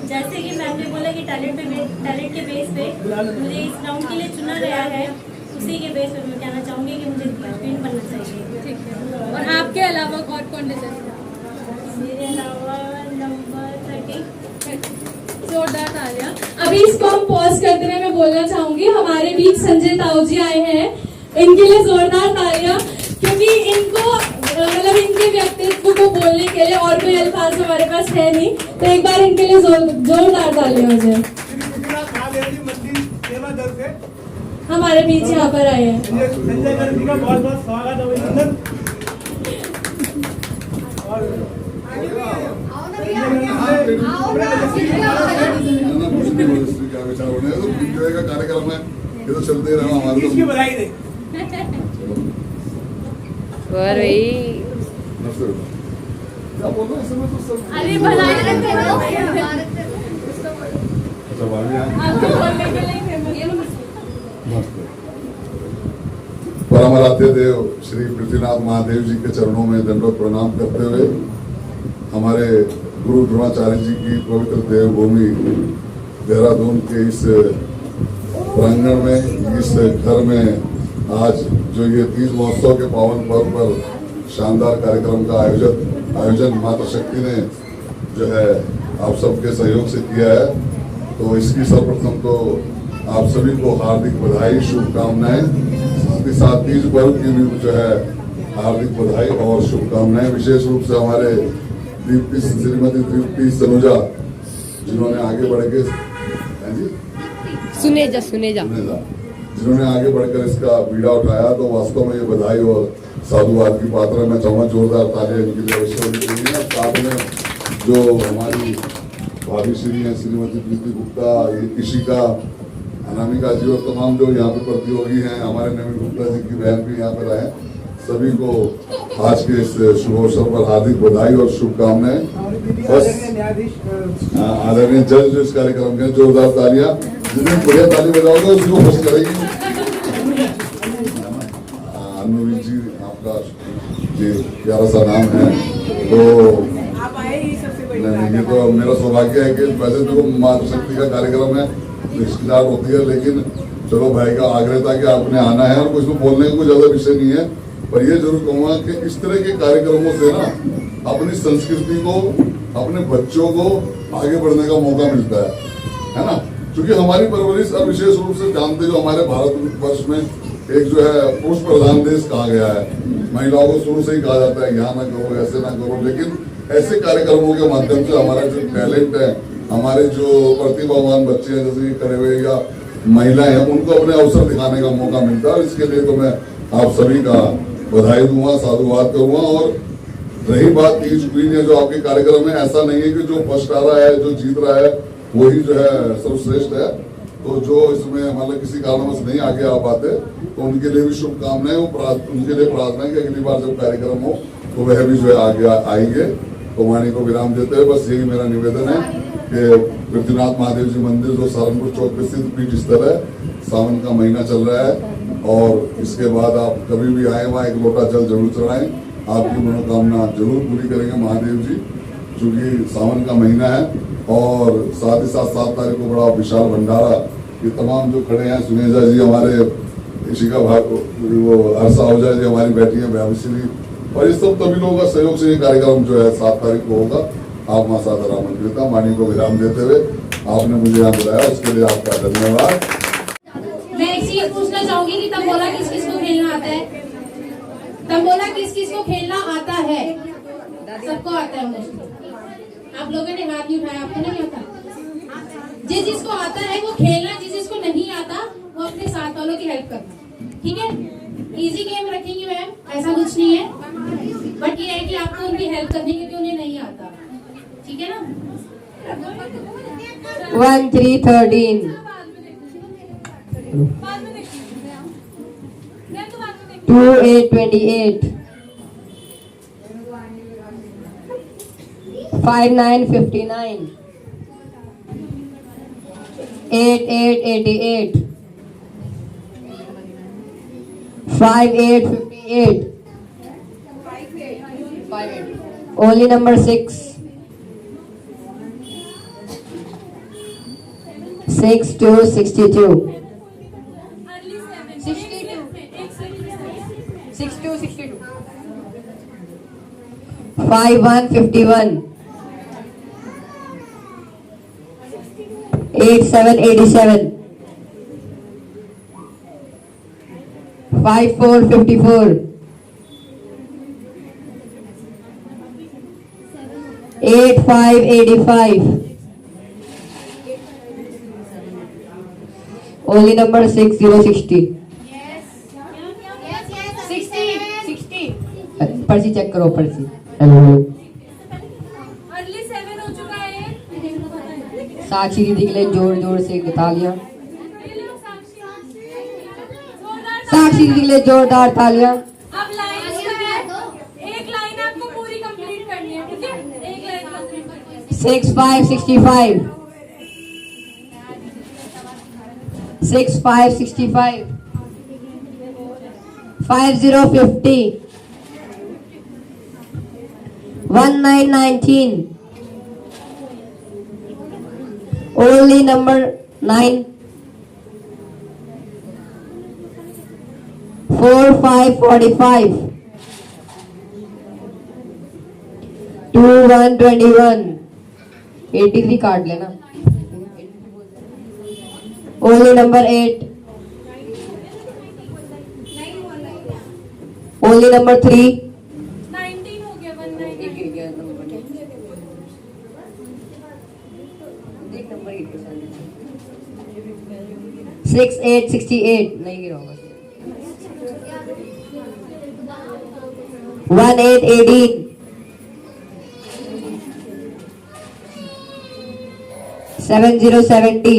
S1: जैसे कि मैम ने बोला कि टैलेंट के बेस पे मुझे इस राउंड के लिए चुना गया है, उसी के बेस पे मैं कहना चाहूँगी कि मुझे क्वीन बनना चाहिए।
S3: ठीक है। और आपके अलावा और कौन डिजर्व?
S1: मेरे अलावा नंबर 30।
S3: जोरदार तालियां। अभी इसको हम पॉज करते हुए मैं बोलना चाहूंगी हमारे बीच संजय ताऊ जी आए हैं, इनके लिए जोरदार तालियां, क्योंकि इनको मतलब इनके व्यक्तित्व को बोलने के लिए और कोई अल्फाज हमारे पास है नहीं, तो एक बार इनके लिए जोरदार तालियां हो जाए। हमारे बीच यहाँ पर आए हैं।
S5: संजय गांधी का बहुत बहुत स्वागत अभिनंदन।
S7: क्या विचार होने तो इंजॉय का कार्यक्रम है, ये तो चलते ही रहना हमारे।
S5: इसकी बधाई दे।
S6: और भाई
S7: क्या बोल रहे हैं इसमें तो सब
S1: अरे बधाई रखते हो।
S7: अच्छा भाभी यहाँ
S3: आपको बोलने के लिए
S7: मस्त है। परमाराध्य देव श्री पृथ्वीनाथ महादेव जी के चरणों में दंडवत प्रणाम करते हुए हमारे गुरु द्रोणाचार्य जी की पवित्र देवभूमि देहरादून के इस प्रांगण में, इस घर में आज जो ये तीज महोत्सव के पावन पर्व पर शानदार कार्यक्रम का आयोजन माता शक्ति ने जो है आप सबके सहयोग से किया है, तो इसकी सर्वप्रथम तो आप सभी को हार्दिक बधाई, शुभकामनाएं। साथ ही साथ तीज पर्व की भी जो है हार्दिक बधाई और शुभकामनाएं। विशेष रूप से हमारे श्रीमती दीप्ति सनुजा जिन्होंने आगे बढ़ के
S6: सुने जा
S7: जिन्होंने आगे बढ़कर इसका बीड़ा उठाया, तो वास्तव में ये बधाई और साधुवाद की पात्र है। मैं चाहूँगा जोरदार तालियां इनके लिए अवश्य होनी चाहिए। साथ में जो हमारी भाभी श्री हैं श्रीमती प्रीति गुप्ता, ये इशिका, अनामिका जी और तमाम जो यहाँ पे प्रतियोगी हैं, हमारे नवीन गुप्ता जी की बहन भी यहाँ पर आए, सभी को आज के इस शुभ अवसर पर हार्दिक बधाई और शुभकामनाएं। बस आदरणीय जज जो इस कार्यक्रम के जोरदार तालियां, जितनी बढ़िया ताली बजाओगे उसको खुश करेगी। अनुवीर जी आपका ये प्यारा सा नाम है, तो
S4: आप आए ही सबसे बड़ी
S7: नहीं, ये
S4: बात
S7: तो मेरा सौभाग्य है कि वैसे तो मातृ शक्ति का कार्यक्रम है, रिश्तेदार होती है, लेकिन चलो भाई का आग्रह था कि आपने आना है और कुछ में बोलने का कोई ज्यादा विषय नहीं है, पर ये जरूर कहूंगा कि इस तरह के कार्यक्रमों से ना अपनी संस्कृति को, अपने बच्चों को आगे बढ़ने का मौका मिलता है ना। क्योंकि हमारी परवरिश अब विशेष रूप से जानते जो हमारे भारत वर्ष में एक जो है पुरुष प्रधान देश कहा गया है, महिलाओं को शुरू से ही कहा जाता है यहाँ ना करो, ऐसे ना करो, लेकिन ऐसे कार्यक्रमों के माध्यम से हमारा जो टैलेंट है, हमारे जो प्रतिभावान बच्चे हैं जैसे खड़े हुए या महिलाएं हैं, उनको अपने अवसर दिखाने का मौका मिलता है। और इसके लिए तो मैं आप सभी का बधाई दूंगा, साधुवाद करूंगा। और रही बात तीज क्वीन है जो आपके कार्यक्रम में, ऐसा नहीं है कि जो फर्स्ट आ रहा है, जो जीत रहा है वही जो है सर्वश्रेष्ठ है, तो जो इसमें मतलब किसी कारणवश नहीं आगे आ पाते तो उनके लिए भी शुभकामनाएं, उनके लिए प्रार्थना है कि अगली बार जब कार्यक्रम हो तो वह भी जो है आगे आएंगे। तो वाणी को विराम देते हुए बस यही मेरा निवेदन है कि पृथ्वीनाथ महादेव जी मंदिर जो सहारनपुर चौक पे स्थित पीठ स्थल है, सावन का महीना चल रहा है और इसके बाद आप कभी भी आए वहाँ एक लोटा जल जरूर चढ़ाएं, आपकी मनोकामना जरूर पूरी करेंगे महादेव जी, क्योंकि सावन का महीना है। और साथ ही साथ 7 तारीख को बड़ा विशाल भंडारा, ये तमाम जो खड़े हैं, सुनेजा जी हमारे, इशिका भाग, वो हर्षा ओझा जी हमारी बैठी है, व्यावश्री, और ये सब सभी लोगों का सहयोग से ये कार्यक्रम जो है 7 तारीख को होगा। मां सादर आमंत्रिता। वाणी को विराम देते हुए आपने मुझे यहाँ बुलाया, उसके लिए आपका धन्यवाद।
S3: मैं एक चीज पूछना चाहूंगी कि तंबोला किस किस को खेलना आता है? तंबोला किस किस को खेलना आता है? सबको आता है मोस्टली। आप लोगों ने हाथ नहीं उठाया, आपको नहीं आता? जिस जिसको आता है वो खेलना, जिस जिसको नहीं आता वो अपने साथ वालों की हेल्प करना, ठीक है? इजी गेम रखेंगे मैम, ऐसा कुछ नहीं है, बट ये है कि आपको उनकी हेल्प करनी है क्योंकि उन्हें नहीं आता, ठीक है ना?
S6: 1 3 13 2 8 28 5 9 59 8 8 88 5 8 58 only number 6 6 2 62 5 1 51 8 7 87 5 4 54 8 5 85 only number 6 0 60 पर्ची चेक करो, पर्ची। हेलो
S3: अर्ली 7 हो चुका है।
S6: साक्षी दीदी के लिए जोर जोर से तालियां। साक्षी दीदी के लिए जोरदार तालियां।
S3: अब लाइन है, एक लाइन आपको पूरी कंप्लीट करनी है, ठीक है? एक लाइन कंप्लीट करनी है।
S6: 6 5 65 6 5 65 5 0 50 1 9 19 only number 9 4 5 45 2 1 21 83 काट लेना। only number 8 only number 3
S3: 19 हो गया, 19
S6: 6 8 68 नहीं गिरा होगा। 1 8 18 7 0 70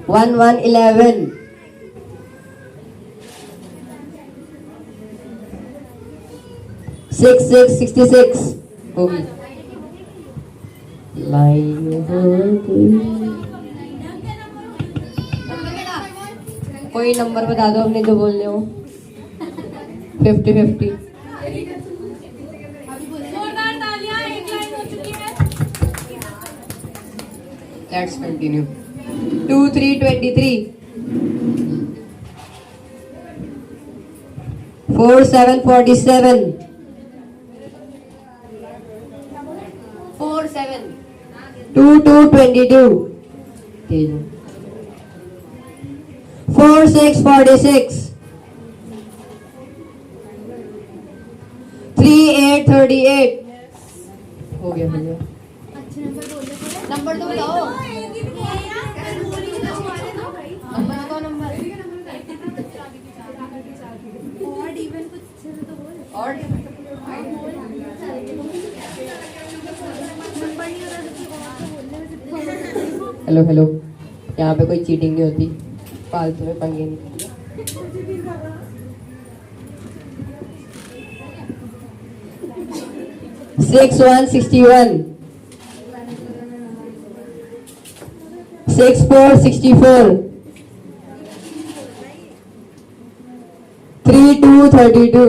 S6: 1 1 11 6 6 66 होगी। लाइन हो गई। कोई नंबर बता दो अपने जो बोलने हो। 50 50
S3: जोरदार तालियां, एक लाइन हो चुकी है।
S6: Let's continue. 2 3 23 4 7 47 4 7 2 2 22 4 6 46 3 8 38 हो गया भैया। नंबर तो बताओ। नंबर बताओ, नंबर और हेलो हेलो, यहाँ पे कोई चीटिंग नहीं होती, फालतू में पंगे नहीं। 6 1 61 6 4 64 3 2 32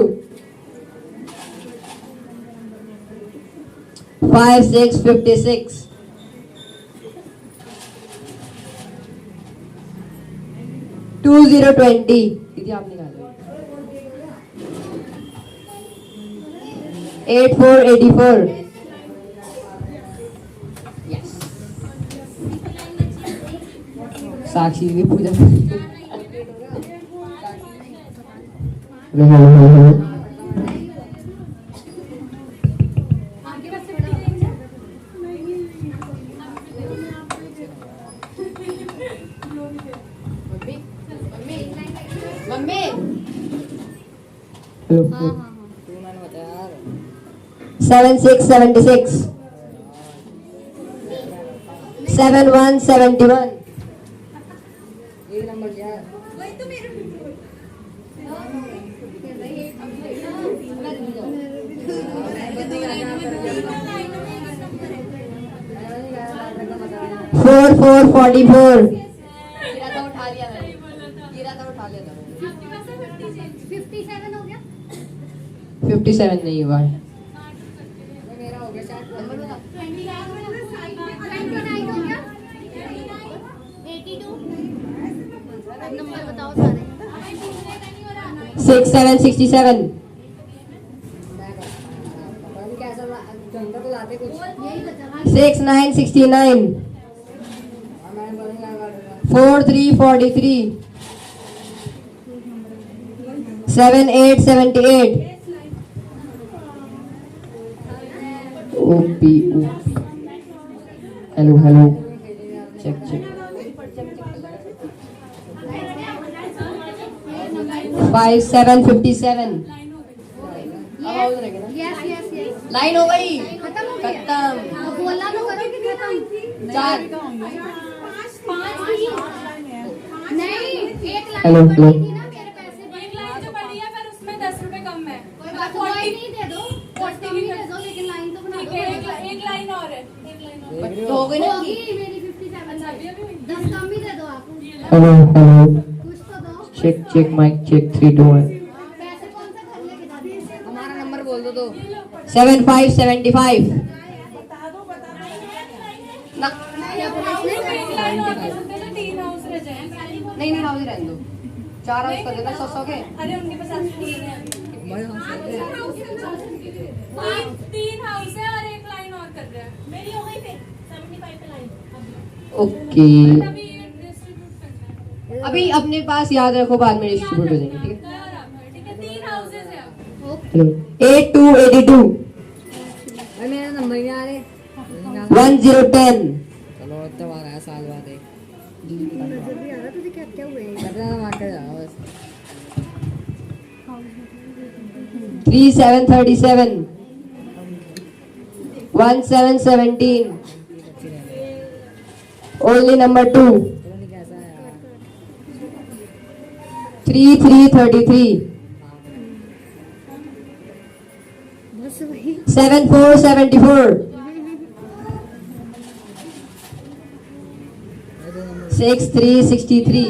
S6: 5 6 56 2 0 20 दीदी आप निकालो। 8484. Yes. साक्षी भी पूजा
S3: मम्मी
S6: 7676. 7171. फोर 4444. 57 नहीं हुआ है।
S8: नंबर बताओ सारे
S6: 6767. 6969. 4343. 7878. OP. Hello. Check. 5757.
S8: Yes
S6: line हो गई।
S8: खत्म हो गया
S6: खत्म।
S8: अब बोलना तो करो कि खत्म
S6: 4।
S8: नहीं एक
S6: हेलो,
S8: लाइन
S6: हेलो।
S8: पड़ी थी ना मेरे पैसे
S3: एक लाइन जो पड़ी है पर उसमें 10 रुपए कम है।
S8: कोई बात नहीं दे दो 40 भी दे दो लेकिन लाइन तो बना
S3: ठीक
S8: दो
S3: है, एक लाइन और है।
S6: तो हो गई ना
S8: होगी मेरी 57 10 कम भी दे दो आप
S6: हेलो।
S8: कुछ तो दो
S6: चेक माइक चेक 3 2 1.
S8: पैसे कौन सा घर लेके जाते हैं
S6: हमारा नंबर बोल दो 7575. ना
S8: क्या बोला इसने
S3: एक लाइन और कर सकते हैं तो 3 हाउस रह जाए।
S6: नहीं हाउस रहने दो। 4 हाउस कर देना 100 के।
S3: अरे उनके पास आज नहीं है। 3 हाउस है और एक लाइन और कर रहे हैं। मेरी हो गई फिर 75 पे लाइन।
S6: ओके
S3: अभी डिस्ट्रीब्यूट करना है।
S6: अभी अपने पास याद रखो बाद में डिस्ट्रीब्यूट हो जाएंगे। ठीक
S3: ठीक है 3 हाउसेस है अब।
S6: है 8282.
S9: मेरा नंबर नहीं आ रहे
S6: 1010.
S9: चलो तब आ रहा है साल बाद एक
S8: नजर भी आ रहा तुझे क्या क्या हुए
S9: पता मार कर जाओ बस
S6: 3737. 1717. Only number 2.
S9: पता नहीं कैसा है यार
S6: 3333.
S8: बस वही
S6: 7474. 6363.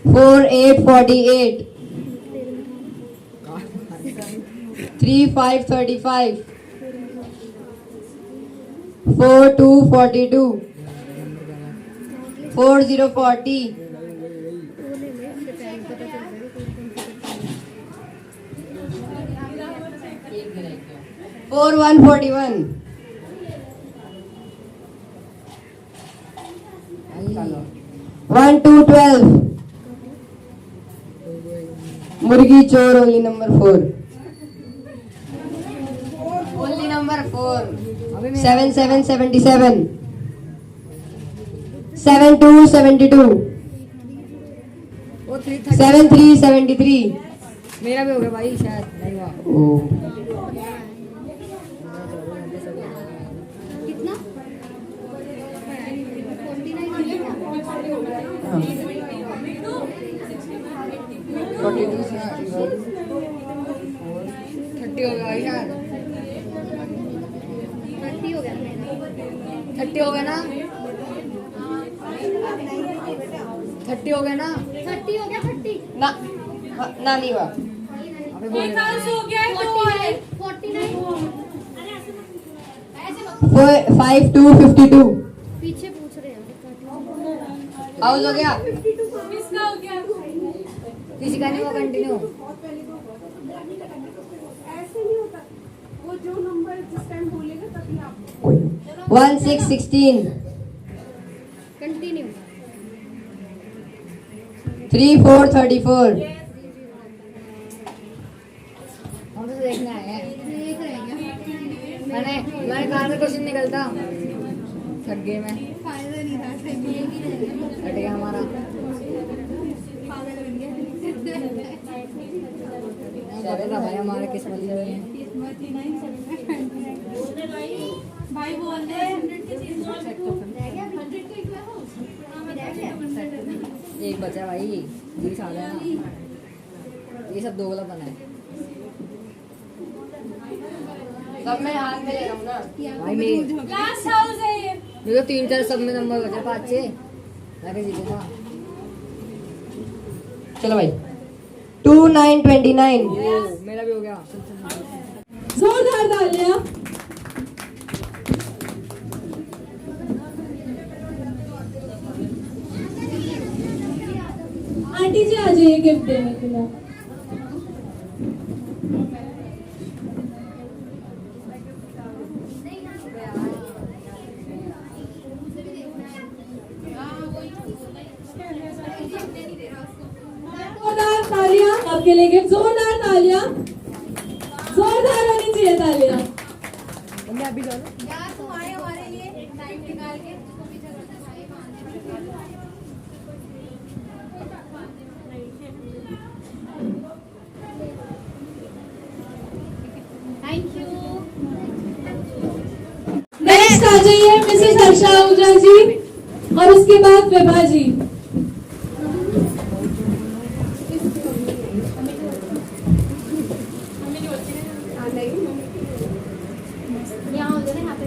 S6: 4848. 3535. 4242. 4040. 4141. 1212. मुर्गी चोर ओनली नंबर 4. Only number 4. 7777. 7272.
S9: वो
S6: 7373.
S9: मेरा भी हो गया भाई शायद नहीं हुआ
S6: ओह
S8: कितना
S9: 30 हो गया भाई शायद
S8: 30 हो गया
S9: 30 हो गया ना 30 हो गया ना
S8: 30 हो गया 30
S6: ना ना नहीं हुआ
S3: एक हाउस हो गया है 2 है।
S8: 49
S6: 5252.
S8: पीछे पूछ रहे हैं
S6: हाउस हो गया
S3: किसका हो गया?
S9: किसी का नहीं हुआ कंटिन्यू
S6: 1616
S8: कंटिन्यू
S6: 3434
S9: हम तो देखने आए हैं।
S8: देख रहे हैं
S9: मैंने कहा था क्वेश्चन निकलता, थक गए मैं,
S8: फायदा नहीं था
S9: कट गया हमारा।
S8: पागल बन गया
S9: चले था भाई, हमारे किस्मत ही नहीं है।
S1: भाई बोल रहे हैं
S9: एक बचा भाई, 20 आ गया ना, ये सब दो वाला बना है
S6: सब मैं हाथ में ले रहा हूँ ना
S9: भाई। मेरे
S1: लास्ट हाउस है ये।
S9: तो 3-4 सब में नंबर बचे, 5-6 जाके जीतूंगा।
S6: चलो भाई 2929
S9: मेरा भी हो गया।
S3: जोरदार तालियां। आंटी जी आ जाइए गिफ्ट देने के लिए। जोरदार तालियां आपके लिए गिफ्ट, जोरदार तालियां, जोरदार होनी चाहिए तालियां।
S9: अभी जाओ
S8: यार तुम आए हमारे लिए टाइम निकाल के उसको भी जरूरत है। Thank you.
S3: नेक्स्ट आ जाइए मिसेस हर्षा आहूजा जी और उसके बाद विभा जी।
S8: यहाँ हो जाए यहाँ पे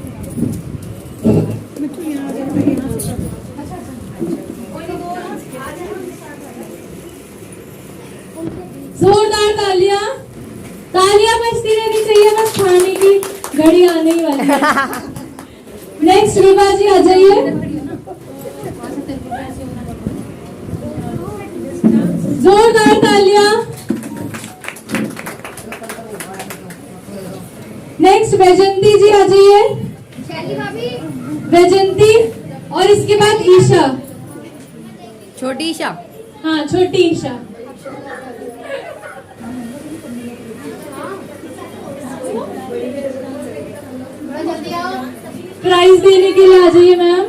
S3: जोरदार तालियां, तालियां बजती रहनी चाहिए, बस खाने की घड़ी आने ही वाली है। नेक्स्ट विभा जी आ जाइए। जोरदार तालियां। नेक्स्ट वैजंती जी आ जाइए।
S8: शैली भाभी
S3: वैजंती और इसके बाद ईशा।
S9: छोटी ईशा।
S3: हाँ छोटी ईशा।
S8: थोड़ा जल्दी आओ।
S3: प्राइज देने के लिए आ जाइए मैम।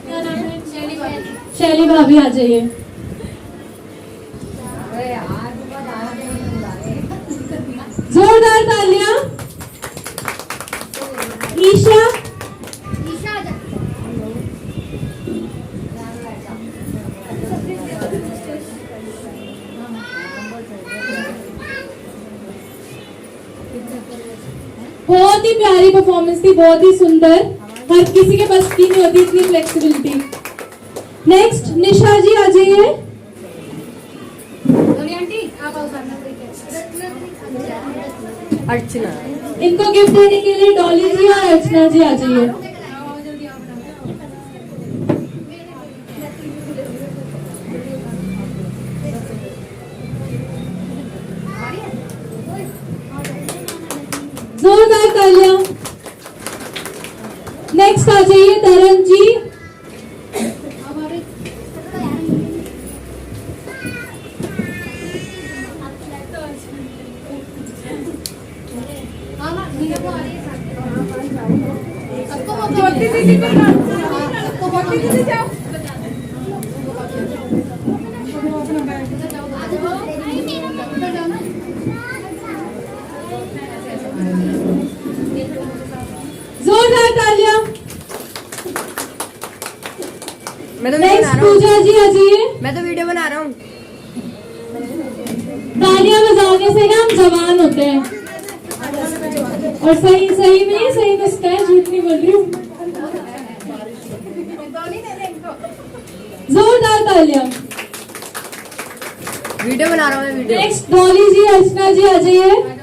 S3: क्या नाम है?
S8: शैली भाभी
S3: शैली भाभी आ जाइए। जोरदार तालियां। ईशा
S8: ईशा आ जा।
S3: बहुत ही प्यारी परफॉर्मेंस थी, बहुत ही सुंदर, हर किसी के बस की नहीं होती इतनी फ्लेक्सिबिलिटी। नेक्स्ट निशा जी आ जाइए।
S8: धोनी आंटी आप आओ सामने।
S9: अर्चना।
S3: इनको गिफ्ट देने के लिए डॉली जी और अर्चना जी आ जाइए। जोरदार तालियां। नेक्स्ट आ जाइए तरन जी। जोरदार तालियां।
S9: मैं तो
S3: नेक्स्ट पूजा जी आ जाइए।
S9: मैं तो वीडियो बना रहा हूँ।
S3: तालियां बजाने से ना हम जवान होते हैं। और सही सही में सही नुस्खा है, झूठ नहीं बोल रही हूँ। जोरदार तालियां।
S9: वीडियो बना रहा हूँ मैं वीडियो।
S3: नेक्स्ट डॉली जी अर्चना जी आ जाइए।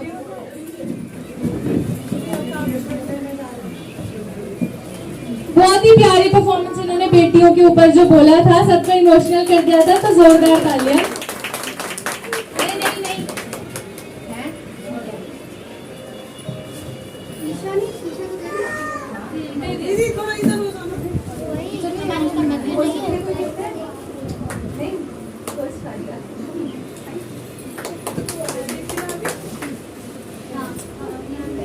S3: बहुत ही प्यारी परफॉर्मेंस इन्होंने बेटियों के ऊपर जो बोला था, सब में इमोशनल कर दिया था, तो जोरदार तालियां।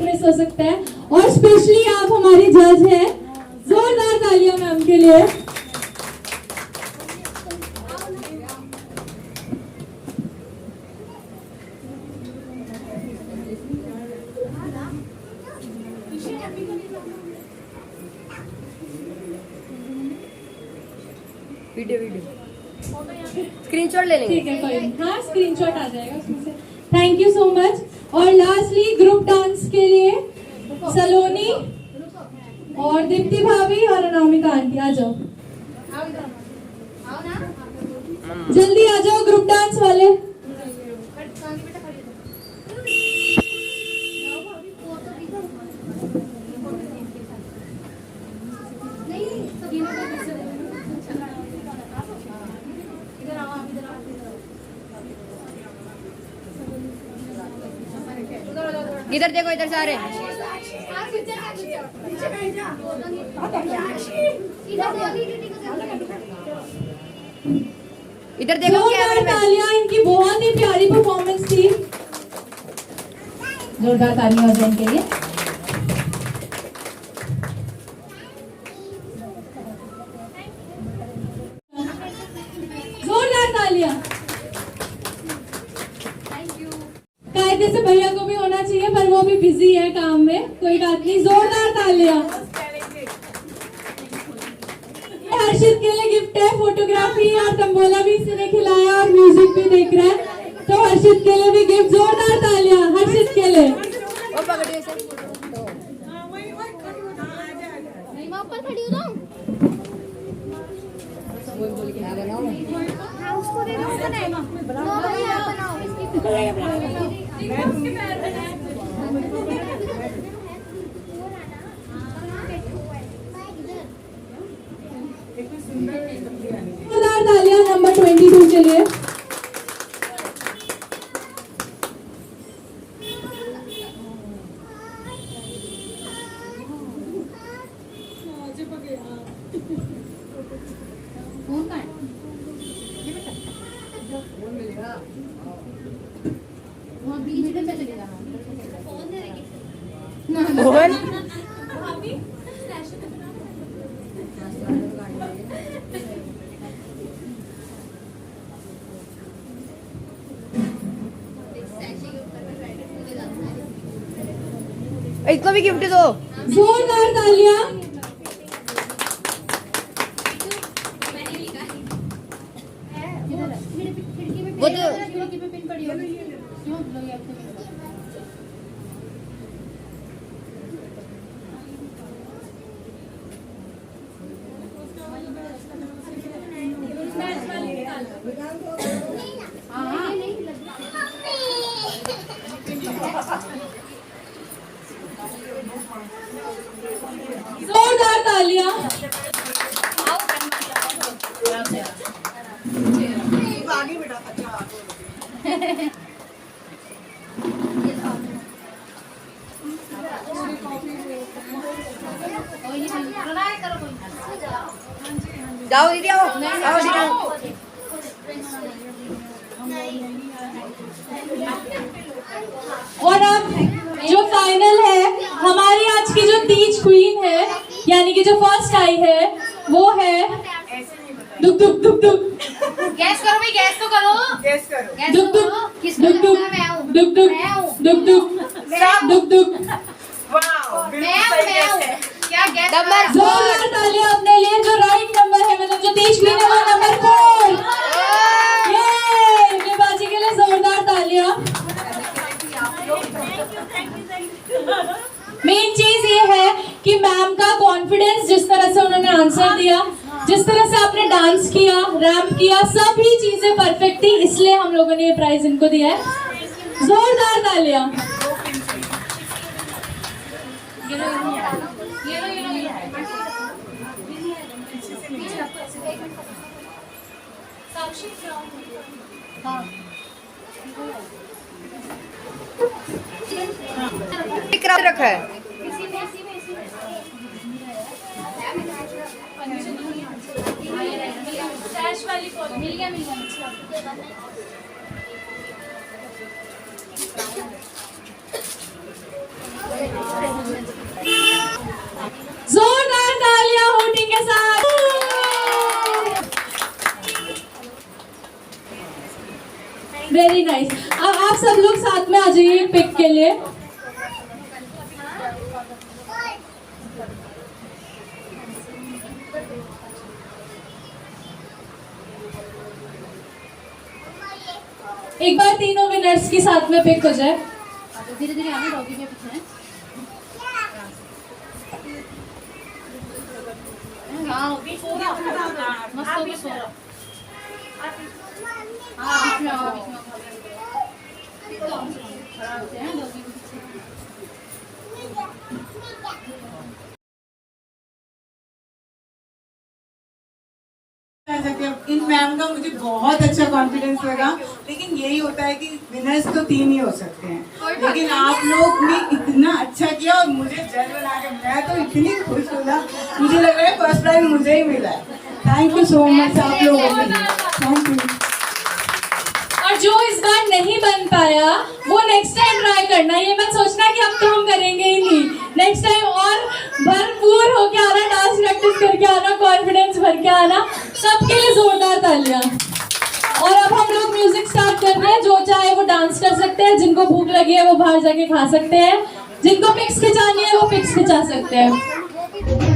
S3: मिस हो सकता है। और स्पेशली आप हमारे जज हैं, जोरदार तालियां मैम के लिए।
S6: वीडियो स्क्रीनशॉट ले लेंगे।
S3: ठीक है, कोई नहीं। हाँ, स्क्रीनशॉट आ जाएगा उसमें से। Thank you so much. और लास्टली ग्रुप डांस के लिए सलोनी और दीप्ति भाभी और अनामिका आंटी आ जाओ, जल्दी आ जाओ ग्रुप डांस वाले।
S6: इधर देखो, इधर से आ रहे हैं। इधर देखो,
S3: जोरदार तालियां, इनकी बहुत ही प्यारी परफॉर्मेंस थी। जोरदार तालियां हो जाए इनके लिए। जोरदार तालियां। कायदे से भैया को भी होना चाहिए, पर वो भी बिजी है काम में, कोई बात नहीं। जोरदार तालियां। हर्षित के लिए गिफ्ट है, फोटोग्राफी और तंबोला भी इसी ने खिलाया और म्यूजिक भी देख रहा है, तो हर्षित के लिए भी गिफ्ट। जोरदार तालियां हर्षित के लिए।
S6: वो पकड़िए सर।
S8: मैं ऊपर खड़ी हूँ
S9: क्या बनाऊं?
S8: ना उसको दे दो, बनाओ
S3: जोरदार तालियां नंबर 22 के लिए।
S6: इसको भी गिफ्ट दो।
S3: जोरदार तालियां।
S6: वो तो
S3: जोरदार तालियां।
S6: जाओ दीदी, आओ आओ दीदी, आओ।
S3: और अब जो फाइनल है, हमारी आज की जो तीज क्वीन है, यानी कि जो फर्स्ट आई है, वो है दुक दुक दुक दुक।
S8: गैस करो भाई, गैस तो करो।
S4: गैस करो।
S3: दुक दुक दुक दुक दुक दुक दुक दुक दुक दुक।
S4: वाओ, बिल्कुल सही गैस है।
S8: क्या गैस?
S6: नंबर
S3: जोरदार तालियां अपने लिए। जो राइट नंबर है, मतलब जो तीज क्वीन है, वो नंबर 4। ये बाजी के लिए जोरदार तालियां। मेन चीज ये है कि मैम का कॉन्फिडेंस, जिस तरह से उन्होंने आंसर दिया, जिस तरह से आपने डांस किया, रैम्प किया, सभी चीजें परफेक्ट थी, इसलिए हम लोगों ने ये प्राइज इनको दिया है। जोरदार तालियां।
S6: रखा है।
S8: मिल गया
S3: जोरदार तालियां होटी के साथ। Very nice. अब आप सब लोग साथ में आ जाइए पिक के लिए। एक बार तीनों विनर्स की साथ में पिक हो जाए।
S8: धीरे धीरे आना डॉगी के पीछे। हाँ मस्त होगी सो रहा। हाँ बीच में आओ, बीच में खड़ा होते हैं डॉगी के पीछे।
S4: इन मैम का मुझे बहुत अच्छा कॉन्फिडेंस लगा, लेकिन यही होता है कि विनर्स तो 3 ही हो सकते हैं, लेकिन आप लोग ने इतना अच्छा किया और मुझे जज बना के, मैं तो इतनी खुश हूँ ना, मुझे लग रहा है फर्स्ट प्राइज मुझे ही मिला है। थैंक यू सो मच आप लोगों के लिए, थैंक यू।
S3: और जो इस बार नहीं बन पाया वो नेक्स्ट टाइम ट्राई करना, ये मत सोचना कि अब तो हम करेंगे ही नहीं। नेक्स्ट टाइम और भरपूर होके आना, डांस प्रैक्टिस करके आना, कॉन्फिडेंस भर के आना। सबके लिए जोरदार तालियां। और अब हम लोग म्यूजिक स्टार्ट कर रहे हैं। जो चाहे वो डांस कर सकते हैं, जिनको भूख लगी है वो बाहर जाके खा सकते हैं, जिनको पिक्स खिंचानी है वो पिक्स खिंचा सकते हैं।